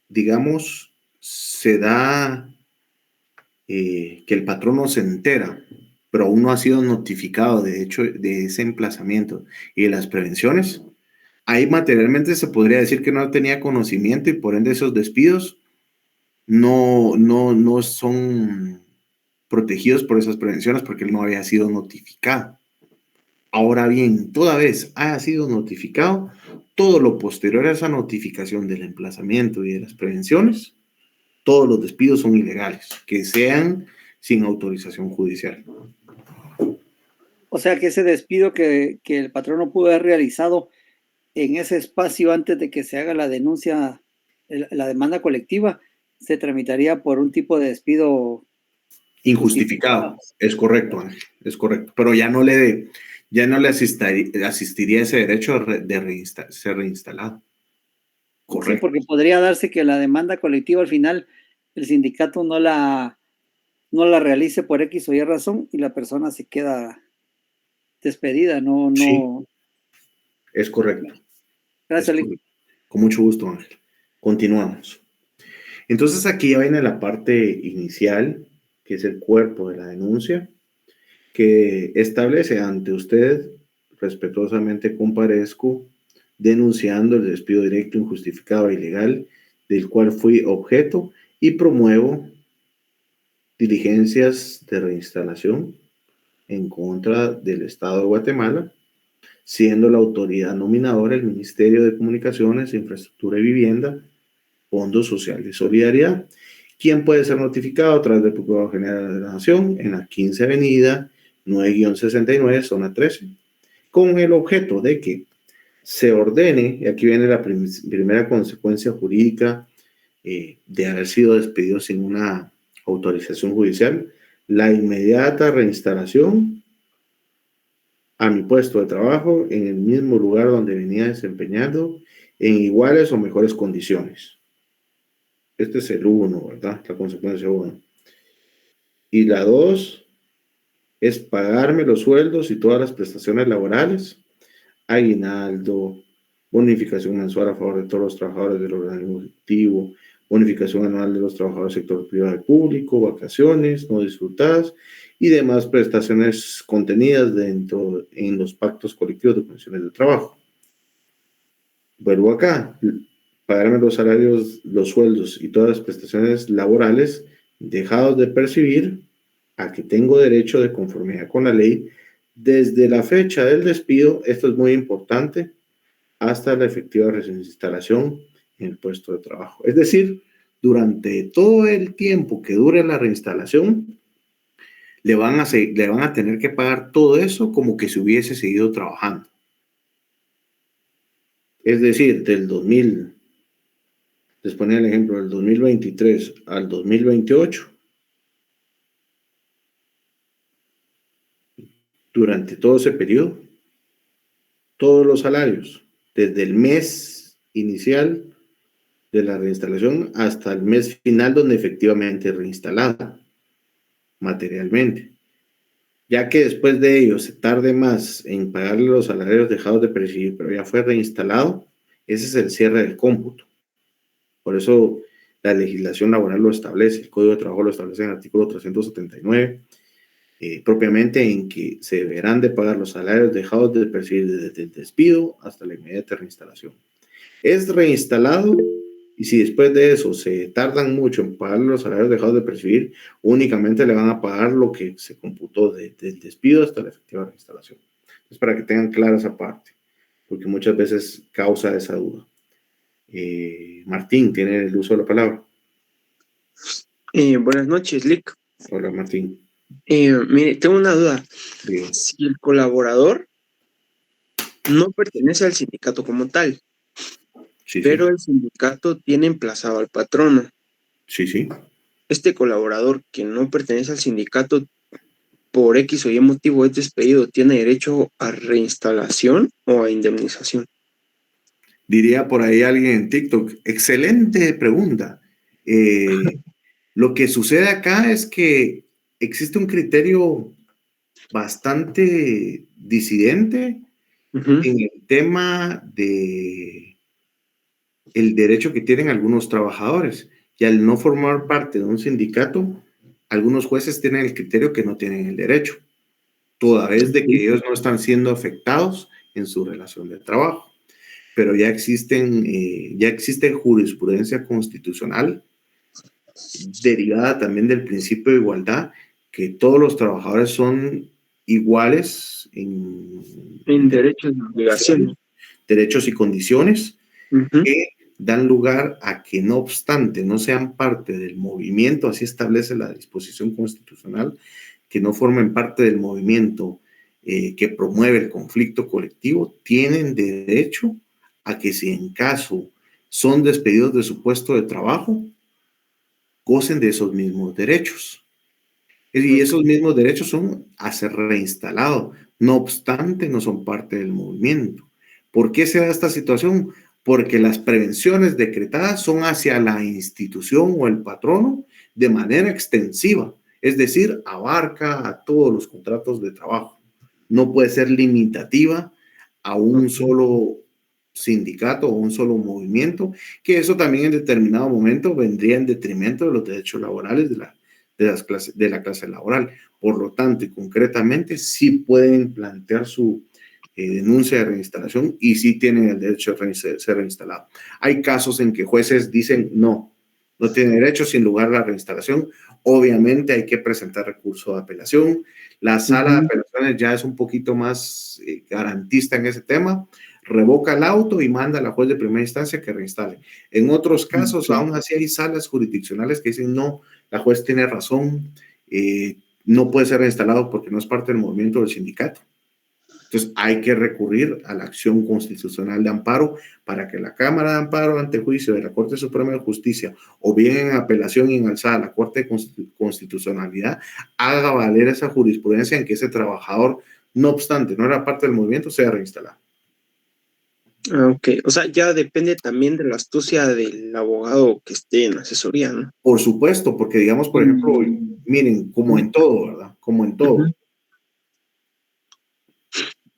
digamos, se da que el patrono se entera, pero aún no ha sido notificado de hecho de ese emplazamiento y de las prevenciones. Ahí materialmente se podría decir que no tenía conocimiento y por ende esos despidos no son protegidos por esas prevenciones porque él no había sido notificado. Ahora bien, toda vez haya sido notificado, todo lo posterior a esa notificación del emplazamiento y de las prevenciones, todos los despidos son ilegales, que sean sin autorización judicial. O sea que ese despido que el patrono pudo haber realizado en ese espacio antes de que se haga la denuncia la demanda colectiva se tramitaría por un tipo de despido Injustificado, es correcto, Ángel, es correcto, pero ya no le asistiría ese derecho de ser reinstalado. Correcto. Sí, porque podría darse que la demanda colectiva al final el sindicato no la realice por X o Y razón y la persona se queda despedida, Sí, es correcto. Gracias, es correcto. Con mucho gusto, Ángel. Continuamos. Entonces aquí ya viene la parte inicial, que es el cuerpo de la denuncia, que establece ante usted, respetuosamente comparezco, denunciando el despido directo, injustificado e ilegal del cual fui objeto y promuevo diligencias de reinstalación en contra del Estado de Guatemala, siendo la autoridad nominadora el Ministerio de Comunicaciones, Infraestructura y Vivienda, Fondo Social de Solidaridad. ¿Quién puede ser notificado? A través del Procurador General de la Nación en la 15 Avenida 9-69, zona 13, con el objeto de que se ordene, y aquí viene la primera consecuencia jurídica de haber sido despedido sin una autorización judicial, la inmediata reinstalación a mi puesto de trabajo en el mismo lugar donde venía desempeñando en iguales o mejores condiciones. Este es el 1, ¿verdad? La consecuencia 1. Y la 2 es pagarme los sueldos y todas las prestaciones laborales, aguinaldo, bonificación mensual a favor de todos los trabajadores del organismo ejecutivo, bonificación anual de los trabajadores del sector privado y público, vacaciones no disfrutadas y demás prestaciones contenidas en los pactos colectivos de condiciones de trabajo. Vuelvo acá, pagarme los salarios, los sueldos y todas las prestaciones laborales dejados de percibir a que tengo derecho de conformidad con la ley desde la fecha del despido, esto es muy importante, hasta la efectiva reinstalación en el puesto de trabajo. Es decir, durante todo el tiempo que dure la reinstalación, le van a tener que pagar todo eso como que se hubiese seguido trabajando. Es decir, les ponía el ejemplo, del 2023 al 2028, durante todo ese periodo, todos los salarios, desde el mes inicial de la reinstalación hasta el mes final donde efectivamente es reinstalada materialmente. Ya que después de ello se tarde más en pagarle los salarios dejados de percibir, pero ya fue reinstalado, ese es el cierre del cómputo. Por eso la legislación laboral lo establece, el Código de Trabajo lo establece en el artículo 379, propiamente en que se deberán de pagar los salarios dejados de percibir desde el despido hasta la inmediata reinstalación. Es reinstalado y si después de eso se tardan mucho en pagar los salarios dejados de percibir, únicamente le van a pagar lo que se computó desde el despido hasta la efectiva reinstalación. Es para que tengan clara esa parte, porque muchas veces causa esa duda. Martín, tiene el uso de la palabra. Buenas noches, Lick. Hola, Martín. Mire, tengo una duda. Bien. Si el colaborador no pertenece al sindicato como tal, Sí, pero el sindicato tiene emplazado al patrono, sí. este colaborador que no pertenece al sindicato por X o Y motivo es despedido, ¿tiene derecho a reinstalación o a indemnización? Diría por ahí alguien en TikTok, excelente pregunta. Lo que sucede acá es que existe un criterio bastante disidente en el tema de el derecho que tienen algunos trabajadores. Y al no formar parte de un sindicato, algunos jueces tienen el criterio que no tienen el derecho, toda vez de que ellos no están siendo afectados en su relación de trabajo. Pero ya existe jurisprudencia constitucional derivada también del principio de igualdad, que todos los trabajadores son iguales en derechos y obligaciones, derechos y condiciones, que dan lugar a que no obstante no sean parte del movimiento, así establece la disposición constitucional, que no formen parte del movimiento que promueve el conflicto colectivo, tienen derecho a que si en caso son despedidos de su puesto de trabajo, gocen de esos mismos derechos. Y esos mismos derechos son a ser reinstalados. No obstante, no son parte del movimiento. ¿Por qué se da esta situación? Porque las prevenciones decretadas son hacia la institución o el patrono de manera extensiva, es decir, abarca a todos los contratos de trabajo. No puede ser limitativa a un solo sindicato o un solo movimiento, que eso también en determinado momento vendría en detrimento de los derechos laborales de la clase laboral. Por lo tanto, y concretamente, sí pueden plantear su denuncia de reinstalación y sí tienen el derecho de ser reinstalados. Hay casos en que jueces dicen no tiene derecho, sin lugar a la reinstalación. Obviamente hay que presentar recurso de apelación. La sala de apelaciones ya es un poquito más garantista en ese tema. Revoca el auto y manda a la juez de primera instancia que reinstale. En otros casos, aún así hay salas jurisdiccionales que dicen no, la juez tiene razón, no puede ser reinstalado porque no es parte del movimiento del sindicato. Entonces hay que recurrir a la acción constitucional de amparo para que la Cámara de Amparo ante juicio de la Corte Suprema de Justicia o bien en apelación y en alzada a la Corte de Constitucionalidad haga valer esa jurisprudencia en que ese trabajador, no obstante, no era parte del movimiento, sea reinstalado. Ok, o sea, ya depende también de la astucia del abogado que esté en asesoría, ¿no? Por supuesto, porque digamos, por ejemplo, miren, como en todo, ¿verdad? Como en todo.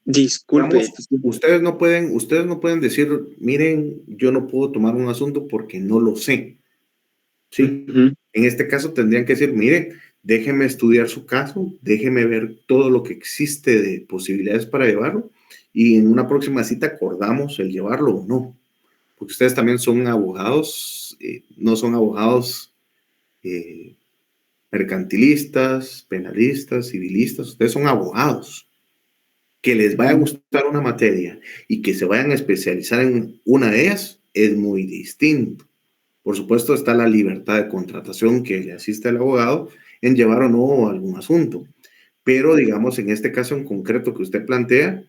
Disculpe. Digamos, ustedes no pueden decir, miren, yo no puedo tomar un asunto porque no lo sé. ¿Sí? En este caso tendrían que decir, miren, déjeme estudiar su caso, déjeme ver todo lo que existe de posibilidades para llevarlo y en una próxima cita acordamos el llevarlo o no. Porque ustedes también son abogados, no son abogados mercantilistas, penalistas, civilistas, ustedes son abogados. Que les vaya a gustar una materia y que se vayan a especializar en una de ellas es muy distinto. Por supuesto, está la libertad de contratación que le asiste al abogado en llevar o no algún asunto. Pero, digamos, en este caso en concreto que usted plantea,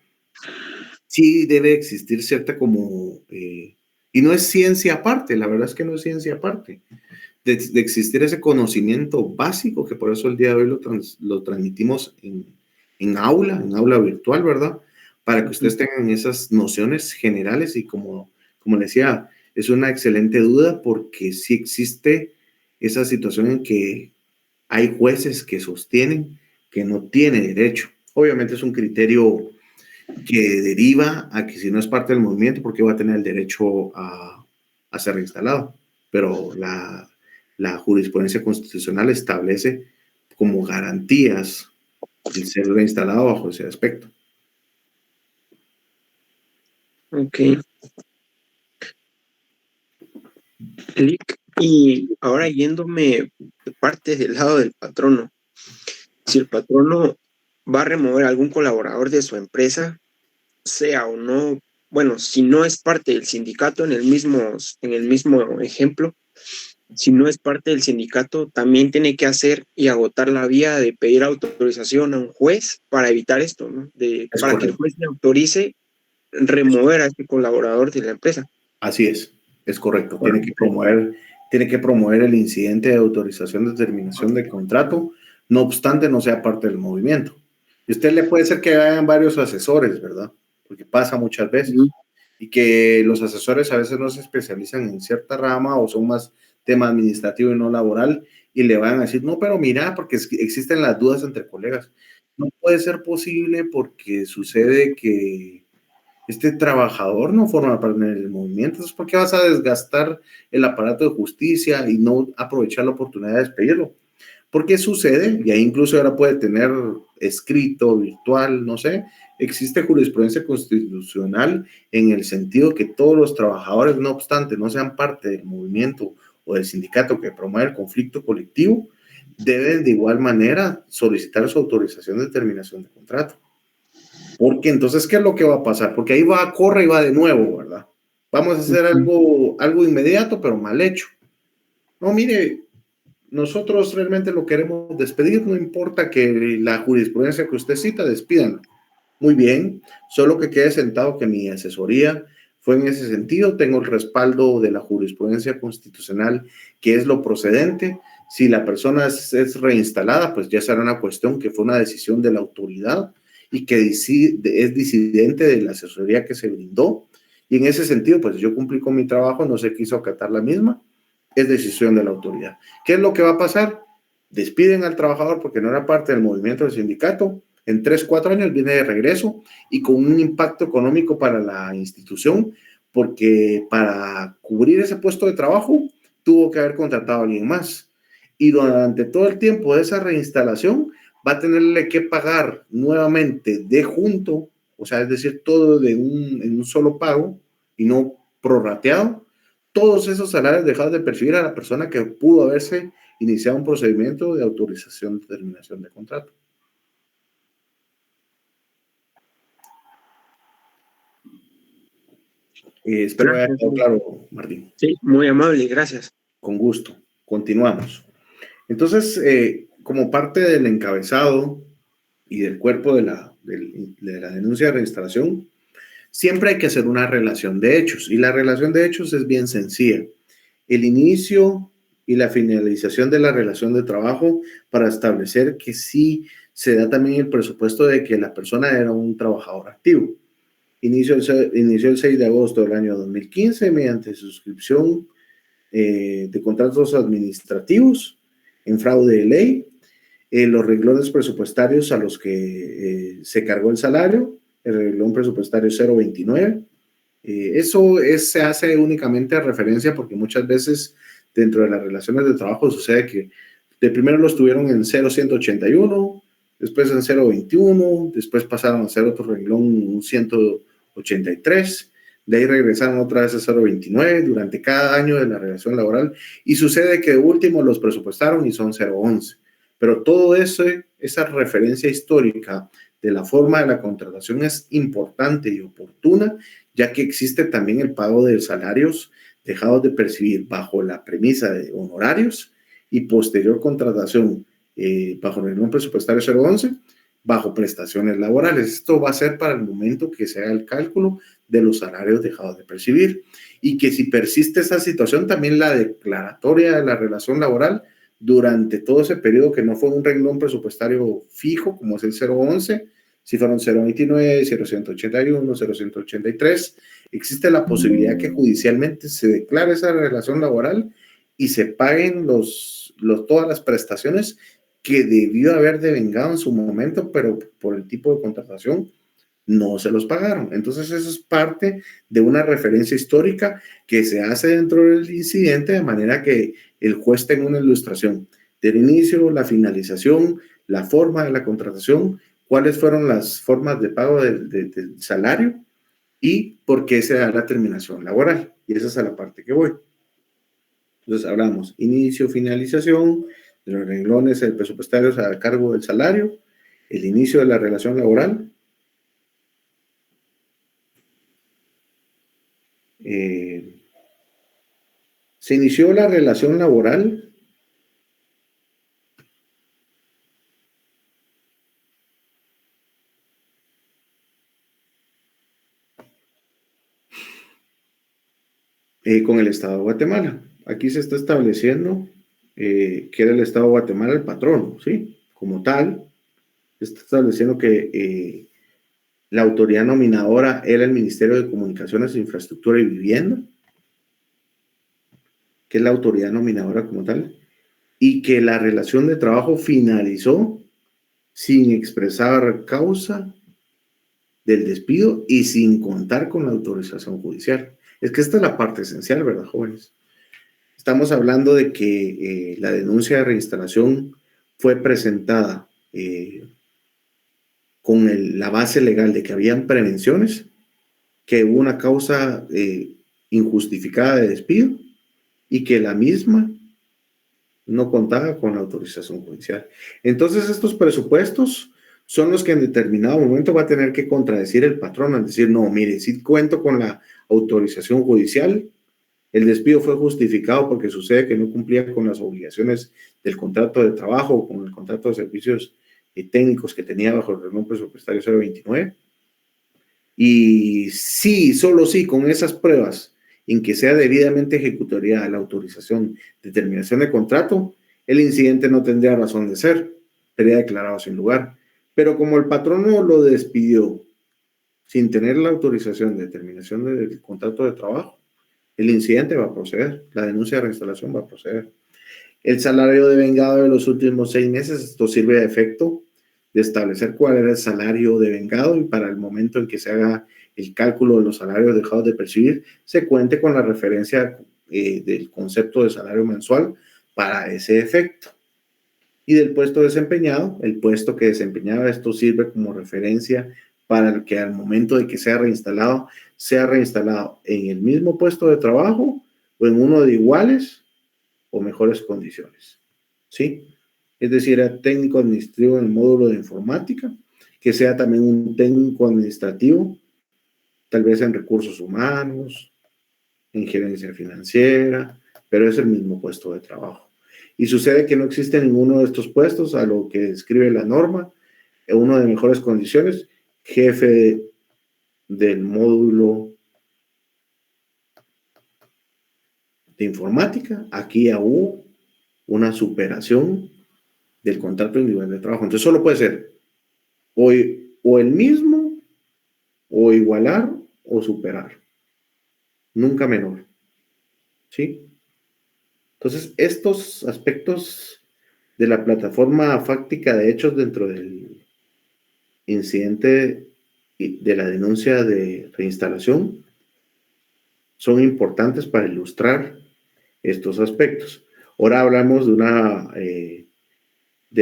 sí debe existir cierta como... y no es ciencia aparte, la verdad es que no es ciencia aparte, de existir ese conocimiento básico, que por eso el día de hoy lo transmitimos en aula virtual, ¿verdad? Para que ustedes tengan esas nociones generales y como le decía, es una excelente duda porque sí existe esa situación en que hay jueces que sostienen que no tiene derecho. Obviamente es un criterio que deriva a que si no es parte del movimiento, ¿por qué va a tener el derecho a ser reinstalado? Pero la jurisprudencia constitucional establece como garantías el ser reinstalado bajo ese aspecto. Ok. Y ahora yéndome de parte del lado del patrono, si el patrono va a remover a algún colaborador de su empresa, sea o no, bueno, si no es parte del sindicato en el mismo ejemplo, si no es parte del sindicato, también tiene que hacer y agotar la vía de pedir autorización a un juez para evitar esto, ¿no? Para que el juez le autorice remover a este colaborador de la empresa. Así es correcto. Tiene que promover el incidente de autorización de terminación de contrato, no obstante no sea parte del movimiento. Y usted le puede ser que hayan varios asesores, ¿verdad? Porque pasa muchas veces. Y que los asesores a veces no se especializan en cierta rama o son más tema administrativo y no laboral y le van a decir, no, pero mira, porque existen las dudas entre colegas. No puede ser posible porque sucede que este trabajador no forma parte del movimiento. Entonces, ¿por qué vas a desgastar el aparato de justicia y no aprovechar la oportunidad de despedirlo? Porque sucede, y ahí incluso ahora puede tener escrito, virtual, no sé, existe jurisprudencia constitucional en el sentido que todos los trabajadores, no obstante, no sean parte del movimiento o del sindicato que promueve el conflicto colectivo, deben de igual manera solicitar su autorización de terminación de contrato. Porque entonces, ¿qué es lo que va a pasar? Porque ahí corre y va de nuevo, ¿verdad? Vamos a hacer algo inmediato, pero mal hecho. No, mire, nosotros realmente lo queremos despedir, no importa que la jurisprudencia que usted cita, despídanlo. Muy bien, solo que quede sentado que mi asesoría fue en ese sentido. Tengo el respaldo de la jurisprudencia constitucional, que es lo procedente. Si la persona es reinstalada, pues ya será una cuestión que fue una decisión de la autoridad y que es disidente de la asesoría que se brindó. Y en ese sentido, pues yo cumplí con mi trabajo, no se quiso acatar la misma, es decisión de la autoridad. ¿Qué es lo que va a pasar? Despiden al trabajador porque no era parte del movimiento del sindicato. En 3, 4 años viene de regreso y con un impacto económico para la institución, porque para cubrir ese puesto de trabajo tuvo que haber contratado a alguien más. Y durante todo el tiempo de esa reinstalación va a tenerle que pagar nuevamente de junto, o sea, es decir, todo en un solo pago y no prorrateado, todos esos salarios dejados de percibir a la persona que pudo haberse iniciado un procedimiento de autorización de terminación de contrato. Espero haya quedado claro, Martín. Sí, muy amable, gracias. Con gusto. Continuamos. Entonces, como parte del encabezado y del cuerpo de la denuncia de reinstalación, siempre hay que hacer una relación de hechos. Y la relación de hechos es bien sencilla. El inicio y la finalización de la relación de trabajo para establecer que sí se da también el presupuesto de que la persona era un trabajador activo. Inició el 6 de agosto del año 2015 mediante suscripción de contratos administrativos en fraude de ley, los renglones presupuestarios a los que se cargó el salario, el renglón presupuestario 029. Eso se hace únicamente a referencia porque muchas veces dentro de las relaciones de trabajo sucede que de primero los tuvieron en 0,181, después en 0,21, después pasaron a hacer otro renglón, un 183, de ahí regresaron otra vez a 0,29 durante cada año de la relación laboral y sucede que de último los presupuestaron y son 0,11. Pero todo eso, esa referencia histórica de la forma de la contratación es importante y oportuna, ya que existe también el pago de salarios dejados de percibir bajo la premisa de honorarios y posterior contratación bajo el renglón presupuestario 011, bajo prestaciones laborales. Esto va a ser para el momento que se haga el cálculo de los salarios dejados de percibir y que si persiste esa situación, también la declaratoria de la relación laboral durante todo ese periodo que no fue un renglón presupuestario fijo, como es el 011, si fueron 029, 0181, 0183, existe la posibilidad que judicialmente se declare esa relación laboral y se paguen todas las prestaciones que debió haber devengado en su momento, pero por el tipo de contratación no se los pagaron. Entonces eso es parte de una referencia histórica que se hace dentro del incidente de manera que el juez tenga una ilustración del inicio, la finalización, la forma de la contratación, cuáles fueron las formas de pago del salario y por qué se da la terminación laboral. Y esa es a la parte que voy. Entonces hablamos inicio, finalización, de los renglones presupuestarios a cargo del salario, el inicio de la relación laboral, se inició la relación laboral con el Estado de Guatemala. Aquí se está estableciendo que era el Estado de Guatemala el patrono, ¿sí? Como tal, se está estableciendo que la autoridad nominadora era el Ministerio de Comunicaciones, Infraestructura y Vivienda, que es la autoridad nominadora como tal, y que la relación de trabajo finalizó sin expresar causa del despido y sin contar con la autorización judicial. Es que esta es la parte esencial, ¿verdad, jóvenes? Estamos hablando de que la denuncia de reinstalación fue presentada con la base legal de que habían prevenciones, que hubo una causa injustificada de despido y que la misma no contaba con la autorización judicial. Entonces, estos presupuestos son los que en determinado momento va a tener que contradecir el patrón, al decir, no, mire, sí cuento con la autorización judicial, el despido fue justificado porque sucede que no cumplía con las obligaciones del contrato de trabajo o con el contrato de servicios técnicos que tenía bajo el renglón presupuestario 029. Y sí, solo sí, con esas pruebas, en que sea debidamente ejecutoriada la autorización de terminación de contrato, el incidente no tendría razón de ser, sería declarado sin lugar. Pero como el patrono lo despidió sin tener la autorización de terminación del contrato de trabajo, el incidente va a proceder, la denuncia de reinstalación va a proceder. El salario devengado de los últimos 6 meses, esto sirve a efecto de establecer cuál era el salario devengado y para el momento en que se haga el cálculo de los salarios dejados de percibir, se cuente con la referencia del concepto de salario mensual para ese efecto. Y del puesto desempeñado, el puesto que desempeñaba, esto sirve como referencia para que al momento de que sea reinstalado en el mismo puesto de trabajo o en uno de iguales o mejores condiciones. ¿Sí? Es decir, era técnico administrativo en el módulo de informática, que sea también un técnico administrativo, tal vez en recursos humanos, en gerencia financiera, pero es el mismo puesto de trabajo. Y sucede que no existe ninguno de estos puestos, a lo que describe la norma, uno de mejores condiciones, jefe del módulo de informática, aquí hubo una superación del contrato individual de trabajo. Entonces solo puede ser o el mismo, o igualar, o superar. Nunca menor. ¿Sí? Entonces, estos aspectos de la plataforma fáctica de hechos dentro del incidente de la denuncia de reinstalación son importantes para ilustrar estos aspectos. Ahora hablamos de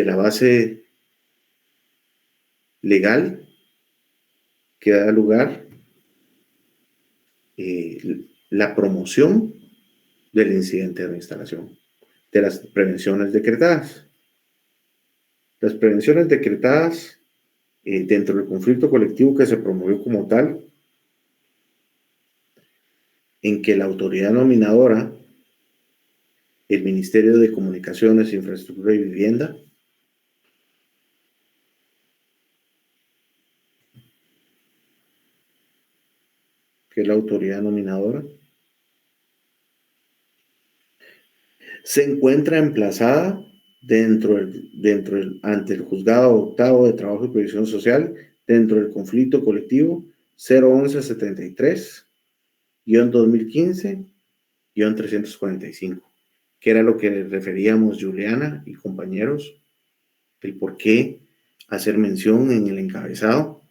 la base legal que da lugar la promoción del incidente de reinstalación, de las prevenciones decretadas. Las prevenciones decretadas dentro del conflicto colectivo que se promovió como tal, en que la autoridad nominadora, el Ministerio de Comunicaciones, Infraestructura y Vivienda, que es la autoridad nominadora, se encuentra emplazada ante el Juzgado Octavo de Trabajo y Previsión Social dentro del conflicto colectivo 01173-2015-345, que era lo que referíamos Juliana y compañeros, el por qué hacer mención en el encabezado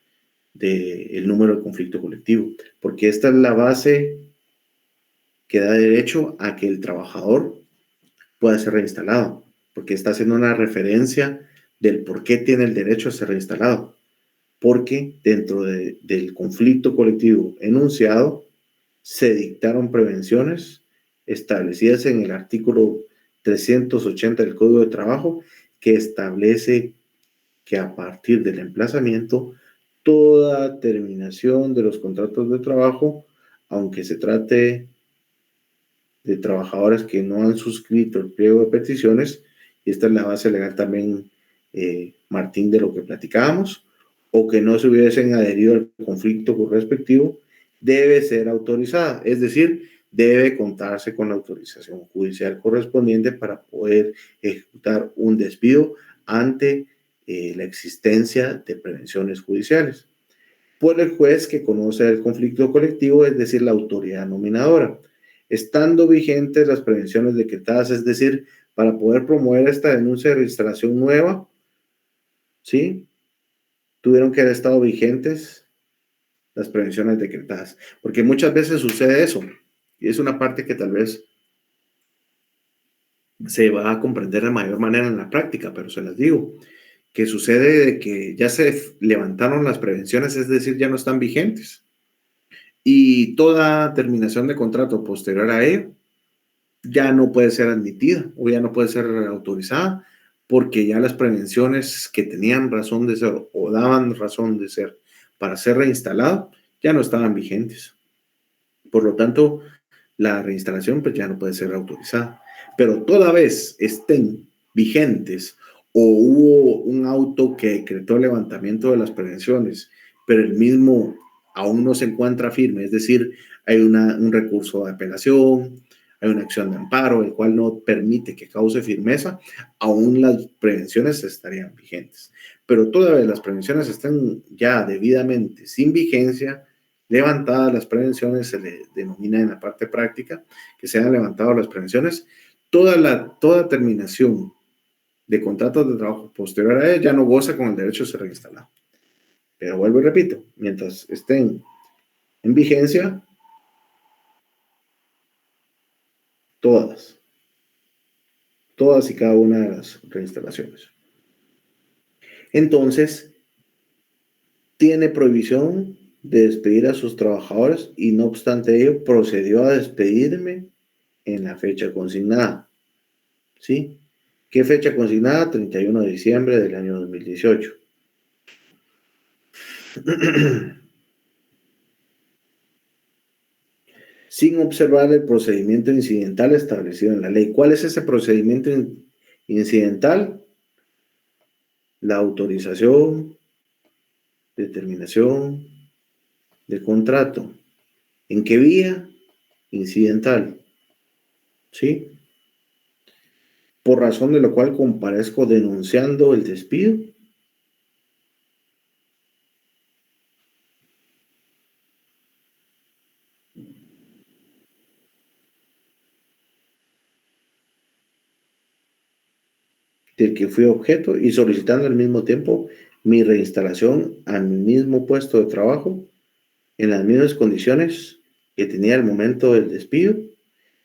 del número de conflicto colectivo, porque esta es la base que da derecho a que el trabajador pueda ser reinstalado, porque está haciendo una referencia del por qué tiene el derecho a ser reinstalado, porque dentro del conflicto colectivo enunciado se dictaron prevenciones establecidas en el artículo 380 del Código de Trabajo, que establece que a partir del emplazamiento, toda terminación de los contratos de trabajo, aunque se trate de trabajadores que no han suscrito el pliego de peticiones, y esta es la base legal también, Martín, de lo que platicábamos, o que no se hubiesen adherido al conflicto respectivo, debe ser autorizada, es decir, debe contarse con la autorización judicial correspondiente para poder ejecutar un despido ante la existencia de prevenciones judiciales por el juez que conoce el conflicto colectivo, es decir, la autoridad nominadora, estando vigentes las prevenciones decretadas, es decir, para poder promover esta denuncia de reinstalación nueva, ¿sí? Tuvieron que haber estado vigentes las prevenciones decretadas, porque muchas veces sucede eso, y es una parte que tal vez se va a comprender de mayor manera en la práctica, pero se las digo, que sucede de que ya se levantaron las prevenciones, es decir, ya no están vigentes, y toda terminación de contrato posterior a ello ya no puede ser admitida o ya no puede ser autorizada, porque ya las prevenciones que tenían razón de ser o daban razón de ser para ser reinstalado ya no estaban vigentes. Por lo tanto, la reinstalación pues ya no puede ser autorizada. Pero toda vez estén vigentes o hubo un auto que decretó el levantamiento de las prevenciones, pero el mismo aún no se encuentra firme, es decir, hay un recurso de apelación, hay una acción de amparo, el cual no permite que cause firmeza, aún las prevenciones estarían vigentes. Pero todas las prevenciones están ya debidamente sin vigencia, levantadas las prevenciones, se le denomina en la parte práctica que se han levantado las prevenciones, toda terminación de contratos de trabajo posterior a ella ya no goza con el derecho de ser reinstalado. Pero vuelvo y repito, mientras estén en vigencia, todas y cada una de las reinstalaciones. Entonces, tiene prohibición de despedir a sus trabajadores y no obstante ello procedió a despedirme en la fecha consignada. ¿Sí? ¿Qué fecha consignada? 31 de diciembre del año 2018. Sin observar el procedimiento incidental establecido en la ley. ¿Cuál es ese procedimiento incidental? La autorización, determinación de contrato. ¿En qué vía? Incidental. ¿Sí? Por razón de lo cual comparezco denunciando el despido. Del que fui objeto y solicitando al mismo tiempo mi reinstalación a mi mismo puesto de trabajo en las mismas condiciones que tenía al momento del despido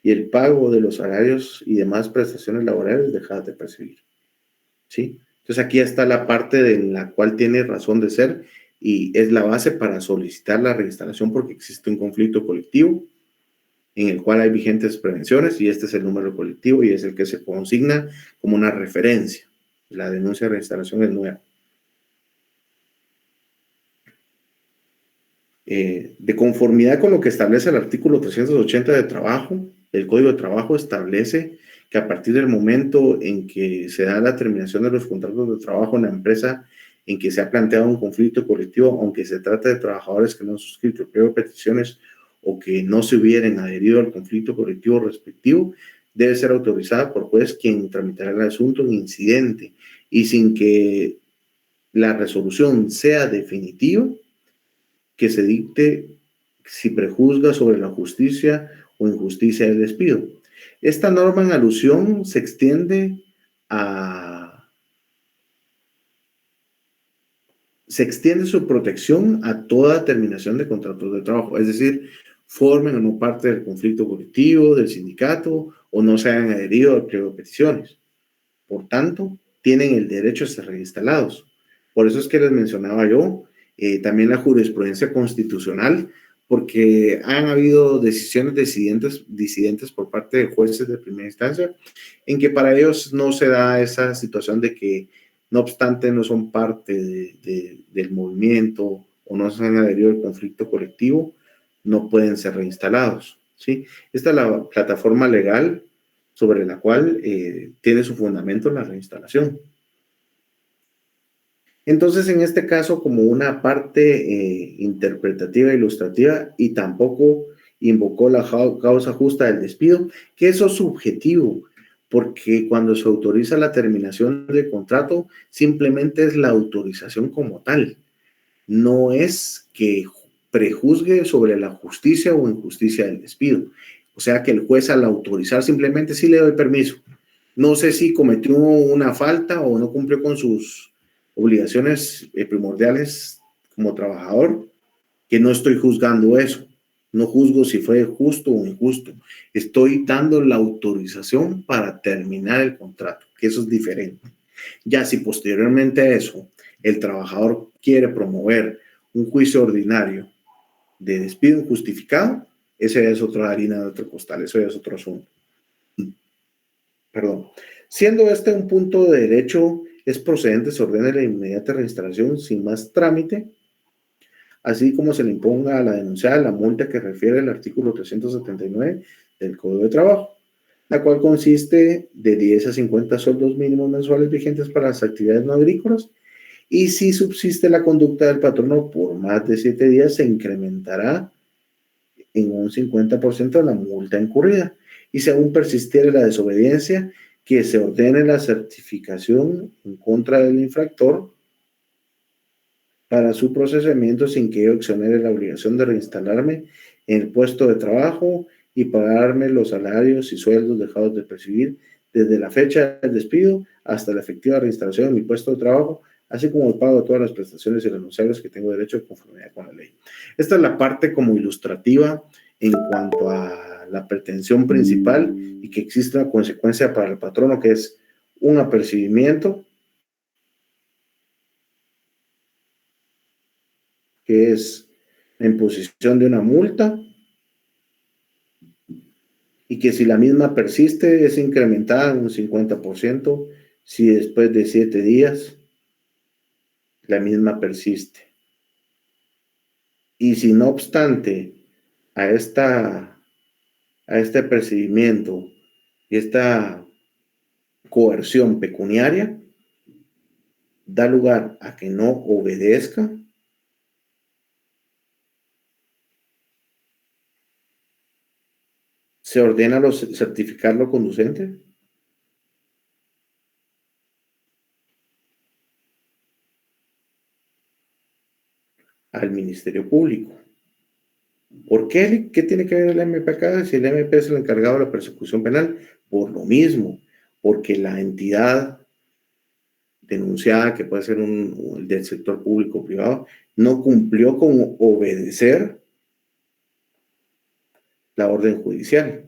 y el pago de los salarios y demás prestaciones laborales dejadas de percibir. ¿Sí? Entonces aquí está la parte en la cual tiene razón de ser y es la base para solicitar la reinstalación porque existe un conflicto colectivo en el cual hay vigentes prevenciones y este es el número colectivo y es el que se consigna como una referencia. La denuncia de reinstalación es nueva. De conformidad con lo que establece el artículo 380 de trabajo, el Código de Trabajo establece que a partir del momento en que se da la terminación de los contratos de trabajo en la empresa en que se ha planteado un conflicto colectivo, aunque se trate de trabajadores que no han suscrito el pliego de peticiones o que no se hubieran adherido al conflicto colectivo respectivo, debe ser autorizada por juez quien tramitará el asunto en incidente y sin que la resolución sea definitiva, que se dicte si prejuzga sobre la justicia o injusticia del despido. Esta norma en alusión se extiende su protección a toda terminación de contratos de trabajo, es decir, formen o no parte del conflicto colectivo, del sindicato, o no se hayan adherido al pliego de peticiones. Por tanto, tienen el derecho a ser reinstalados. Por eso es que les mencionaba yo también la jurisprudencia constitucional, porque han habido decisiones disidentes por parte de jueces de primera instancia, en que para ellos no se da esa situación de que, no obstante, no son parte del movimiento o no se han adherido al conflicto colectivo, no pueden ser reinstalados. ¿Sí? Esta es la plataforma legal sobre la cual tiene su fundamento la reinstalación. Entonces, en este caso, como una parte interpretativa, ilustrativa, y tampoco invocó la causa justa del despido, que eso es subjetivo, porque cuando se autoriza la terminación del contrato, simplemente es la autorización como tal. No es que prejuzgue sobre la justicia o injusticia del despido. O sea que el juez al autorizar simplemente sí le doy permiso. No sé si cometió una falta o no cumplió con sus obligaciones primordiales como trabajador, que no estoy juzgando eso. No juzgo si fue justo o injusto. Estoy dando la autorización para terminar el contrato, que eso es diferente. Ya si posteriormente a eso el trabajador quiere promover un juicio ordinario de despido injustificado, ese es otra harina de otro costal, eso es otro asunto. Perdón. Siendo este un punto de derecho, es procedente se ordene la inmediata reinstalación sin más trámite, así como se le imponga a la denunciada la multa que refiere el artículo 379 del Código de Trabajo, la cual consiste de 10 a 50 sueldos mínimos mensuales vigentes para las actividades no agrícolas Y si subsiste la conducta del patrono por más de 7 días, se incrementará en un 50% la multa incurrida. Y si aún persistiera la desobediencia, que se ordene la certificación en contra del infractor para su procesamiento sin que yo exonere la obligación de reinstalarme en el puesto de trabajo y pagarme los salarios y sueldos dejados de percibir desde la fecha del despido hasta la efectiva reinstalación en mi puesto de trabajo, así como el pago de todas las prestaciones y renunciables que tengo derecho de conformidad con la ley. Esta es la parte como ilustrativa en cuanto a la pretensión principal y que existe una consecuencia para el patrono, que es un apercibimiento, que es la imposición de una multa, y que si la misma persiste es incrementada en un 50% si después de 7 días la misma persiste. Y si no obstante a este apercibimiento y esta coerción pecuniaria da lugar a que no obedezca, se ordena certificarlo conducente al Ministerio Público. ¿Por qué? ¿Qué tiene que ver el MP acá si el MP es el encargado de la persecución penal? Por lo mismo, porque la entidad denunciada, que puede ser del sector público o privado, no cumplió con obedecer la orden judicial.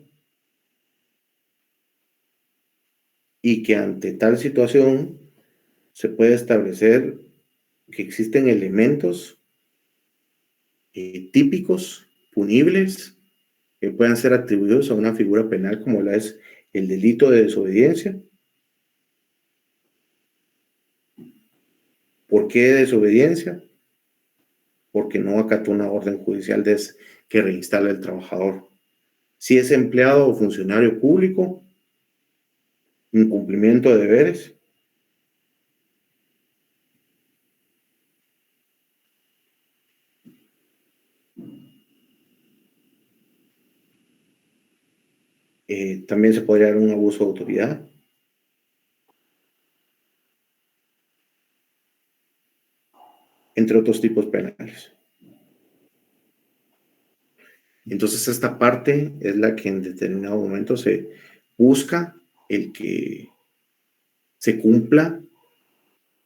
Y que ante tal situación se puede establecer que existen elementos típicos, punibles, que puedan ser atribuidos a una figura penal como la es el delito de desobediencia. ¿Por qué desobediencia? Porque no acató una orden judicial que reinstala el trabajador. Si es empleado o funcionario público, incumplimiento de deberes. También se podría dar un abuso de autoridad. Entre otros tipos penales. Entonces esta parte es la que en determinado momento se busca el que se cumpla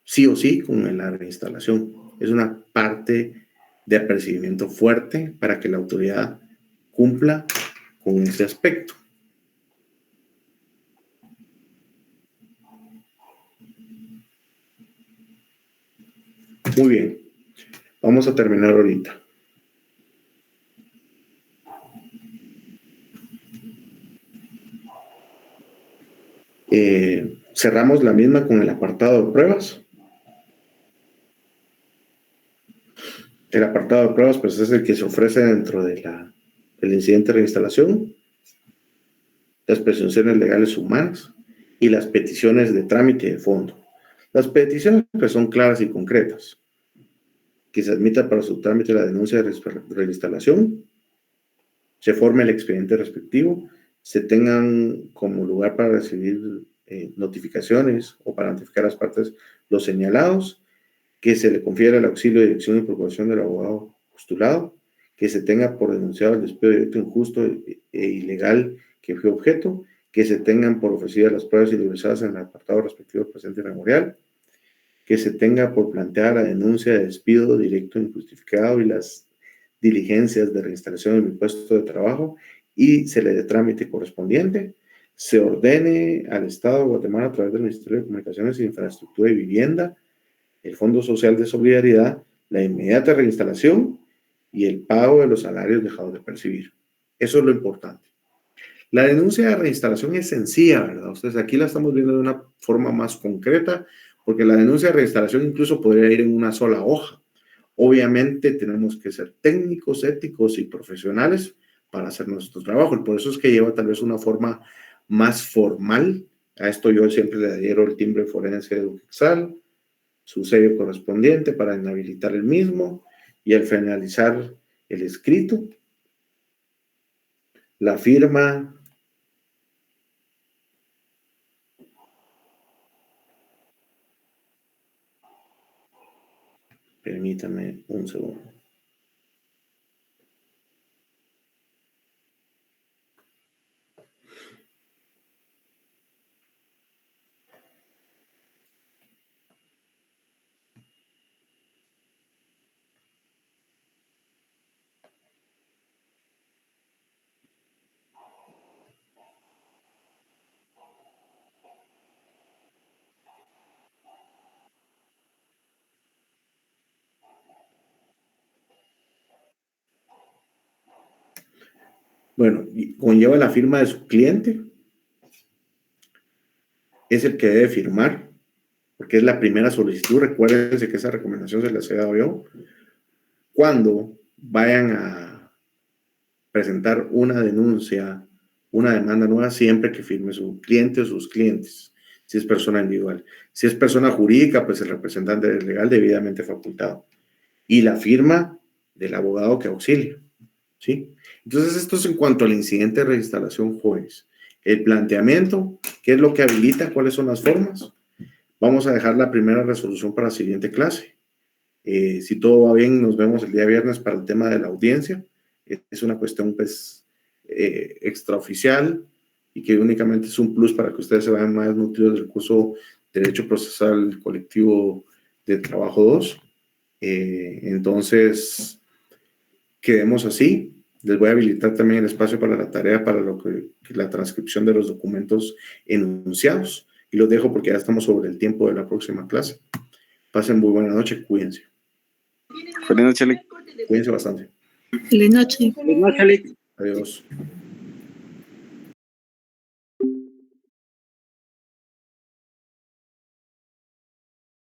sí o sí con la reinstalación. Es una parte de apercibimiento fuerte para que la autoridad cumpla con ese aspecto. Muy bien, vamos a terminar ahorita. Cerramos la misma con el apartado de pruebas. El apartado de pruebas pues es el que se ofrece dentro de del incidente de reinstalación, las presunciones legales humanas y las peticiones de trámite de fondo. Las peticiones pues son claras y concretas. Que se admita para su trámite la denuncia de reinstalación, se forme el expediente respectivo, se tengan como lugar para recibir notificaciones o para notificar a las partes los señalados, que se le confiera el auxilio, dirección y procuración del abogado postulado, que se tenga por denunciado el despido directo, injusto e ilegal que fue objeto, que se tengan por ofrecidas las pruebas individualizadas en el apartado respectivo del presente memorial, que se tenga por plantear la denuncia de despido directo injustificado y las diligencias de reinstalación en mi puesto de trabajo y se le dé trámite correspondiente, se ordene al Estado de Guatemala a través del Ministerio de Comunicaciones, Infraestructura y Vivienda, el Fondo Social de Solidaridad, la inmediata reinstalación y el pago de los salarios dejados de percibir. Eso es lo importante. La denuncia de reinstalación es sencilla, ¿verdad? Ustedes aquí la estamos viendo de una forma más concreta, porque la denuncia de reinstalación incluso podría ir en una sola hoja. Obviamente tenemos que ser técnicos, éticos y profesionales para hacer nuestro trabajo. Y por eso es que lleva tal vez una forma más formal. A esto yo siempre le adhiero el timbre forense de Uxal. su sello correspondiente para inhabilitar el mismo y al finalizar el escrito, la firma permítame un segundo. Bueno, conlleva la firma de su cliente. Es el que debe firmar, porque es la primera solicitud. Recuérdense que esa recomendación se les he dado yo. Cuando vayan a presentar una denuncia, una demanda nueva, siempre que firme su cliente o sus clientes, si es persona individual. Si es persona jurídica, pues el representante legal debidamente facultado. Y la firma del abogado que auxilia, ¿sí? Entonces, esto es en cuanto al incidente de reinstalación, jóvenes. El planteamiento, ¿qué es lo que habilita? ¿Cuáles son las formas? Vamos a dejar la primera resolución para la siguiente clase. Si todo va bien, nos vemos el día viernes para el tema de la audiencia. Es una cuestión, pues, extraoficial y que únicamente es un plus para que ustedes se vayan más nutridos del curso Derecho Procesal Colectivo de Trabajo 2. Entonces, quedemos así. Les voy a habilitar también el espacio para la tarea, para la transcripción de los documentos enunciados. Y los dejo porque ya estamos sobre el tiempo de la próxima clase. Pasen muy buena noche, cuídense. Feliz noche, Lick. Cuídense bastante. Feliz noche. Pues no, Chale. Adiós.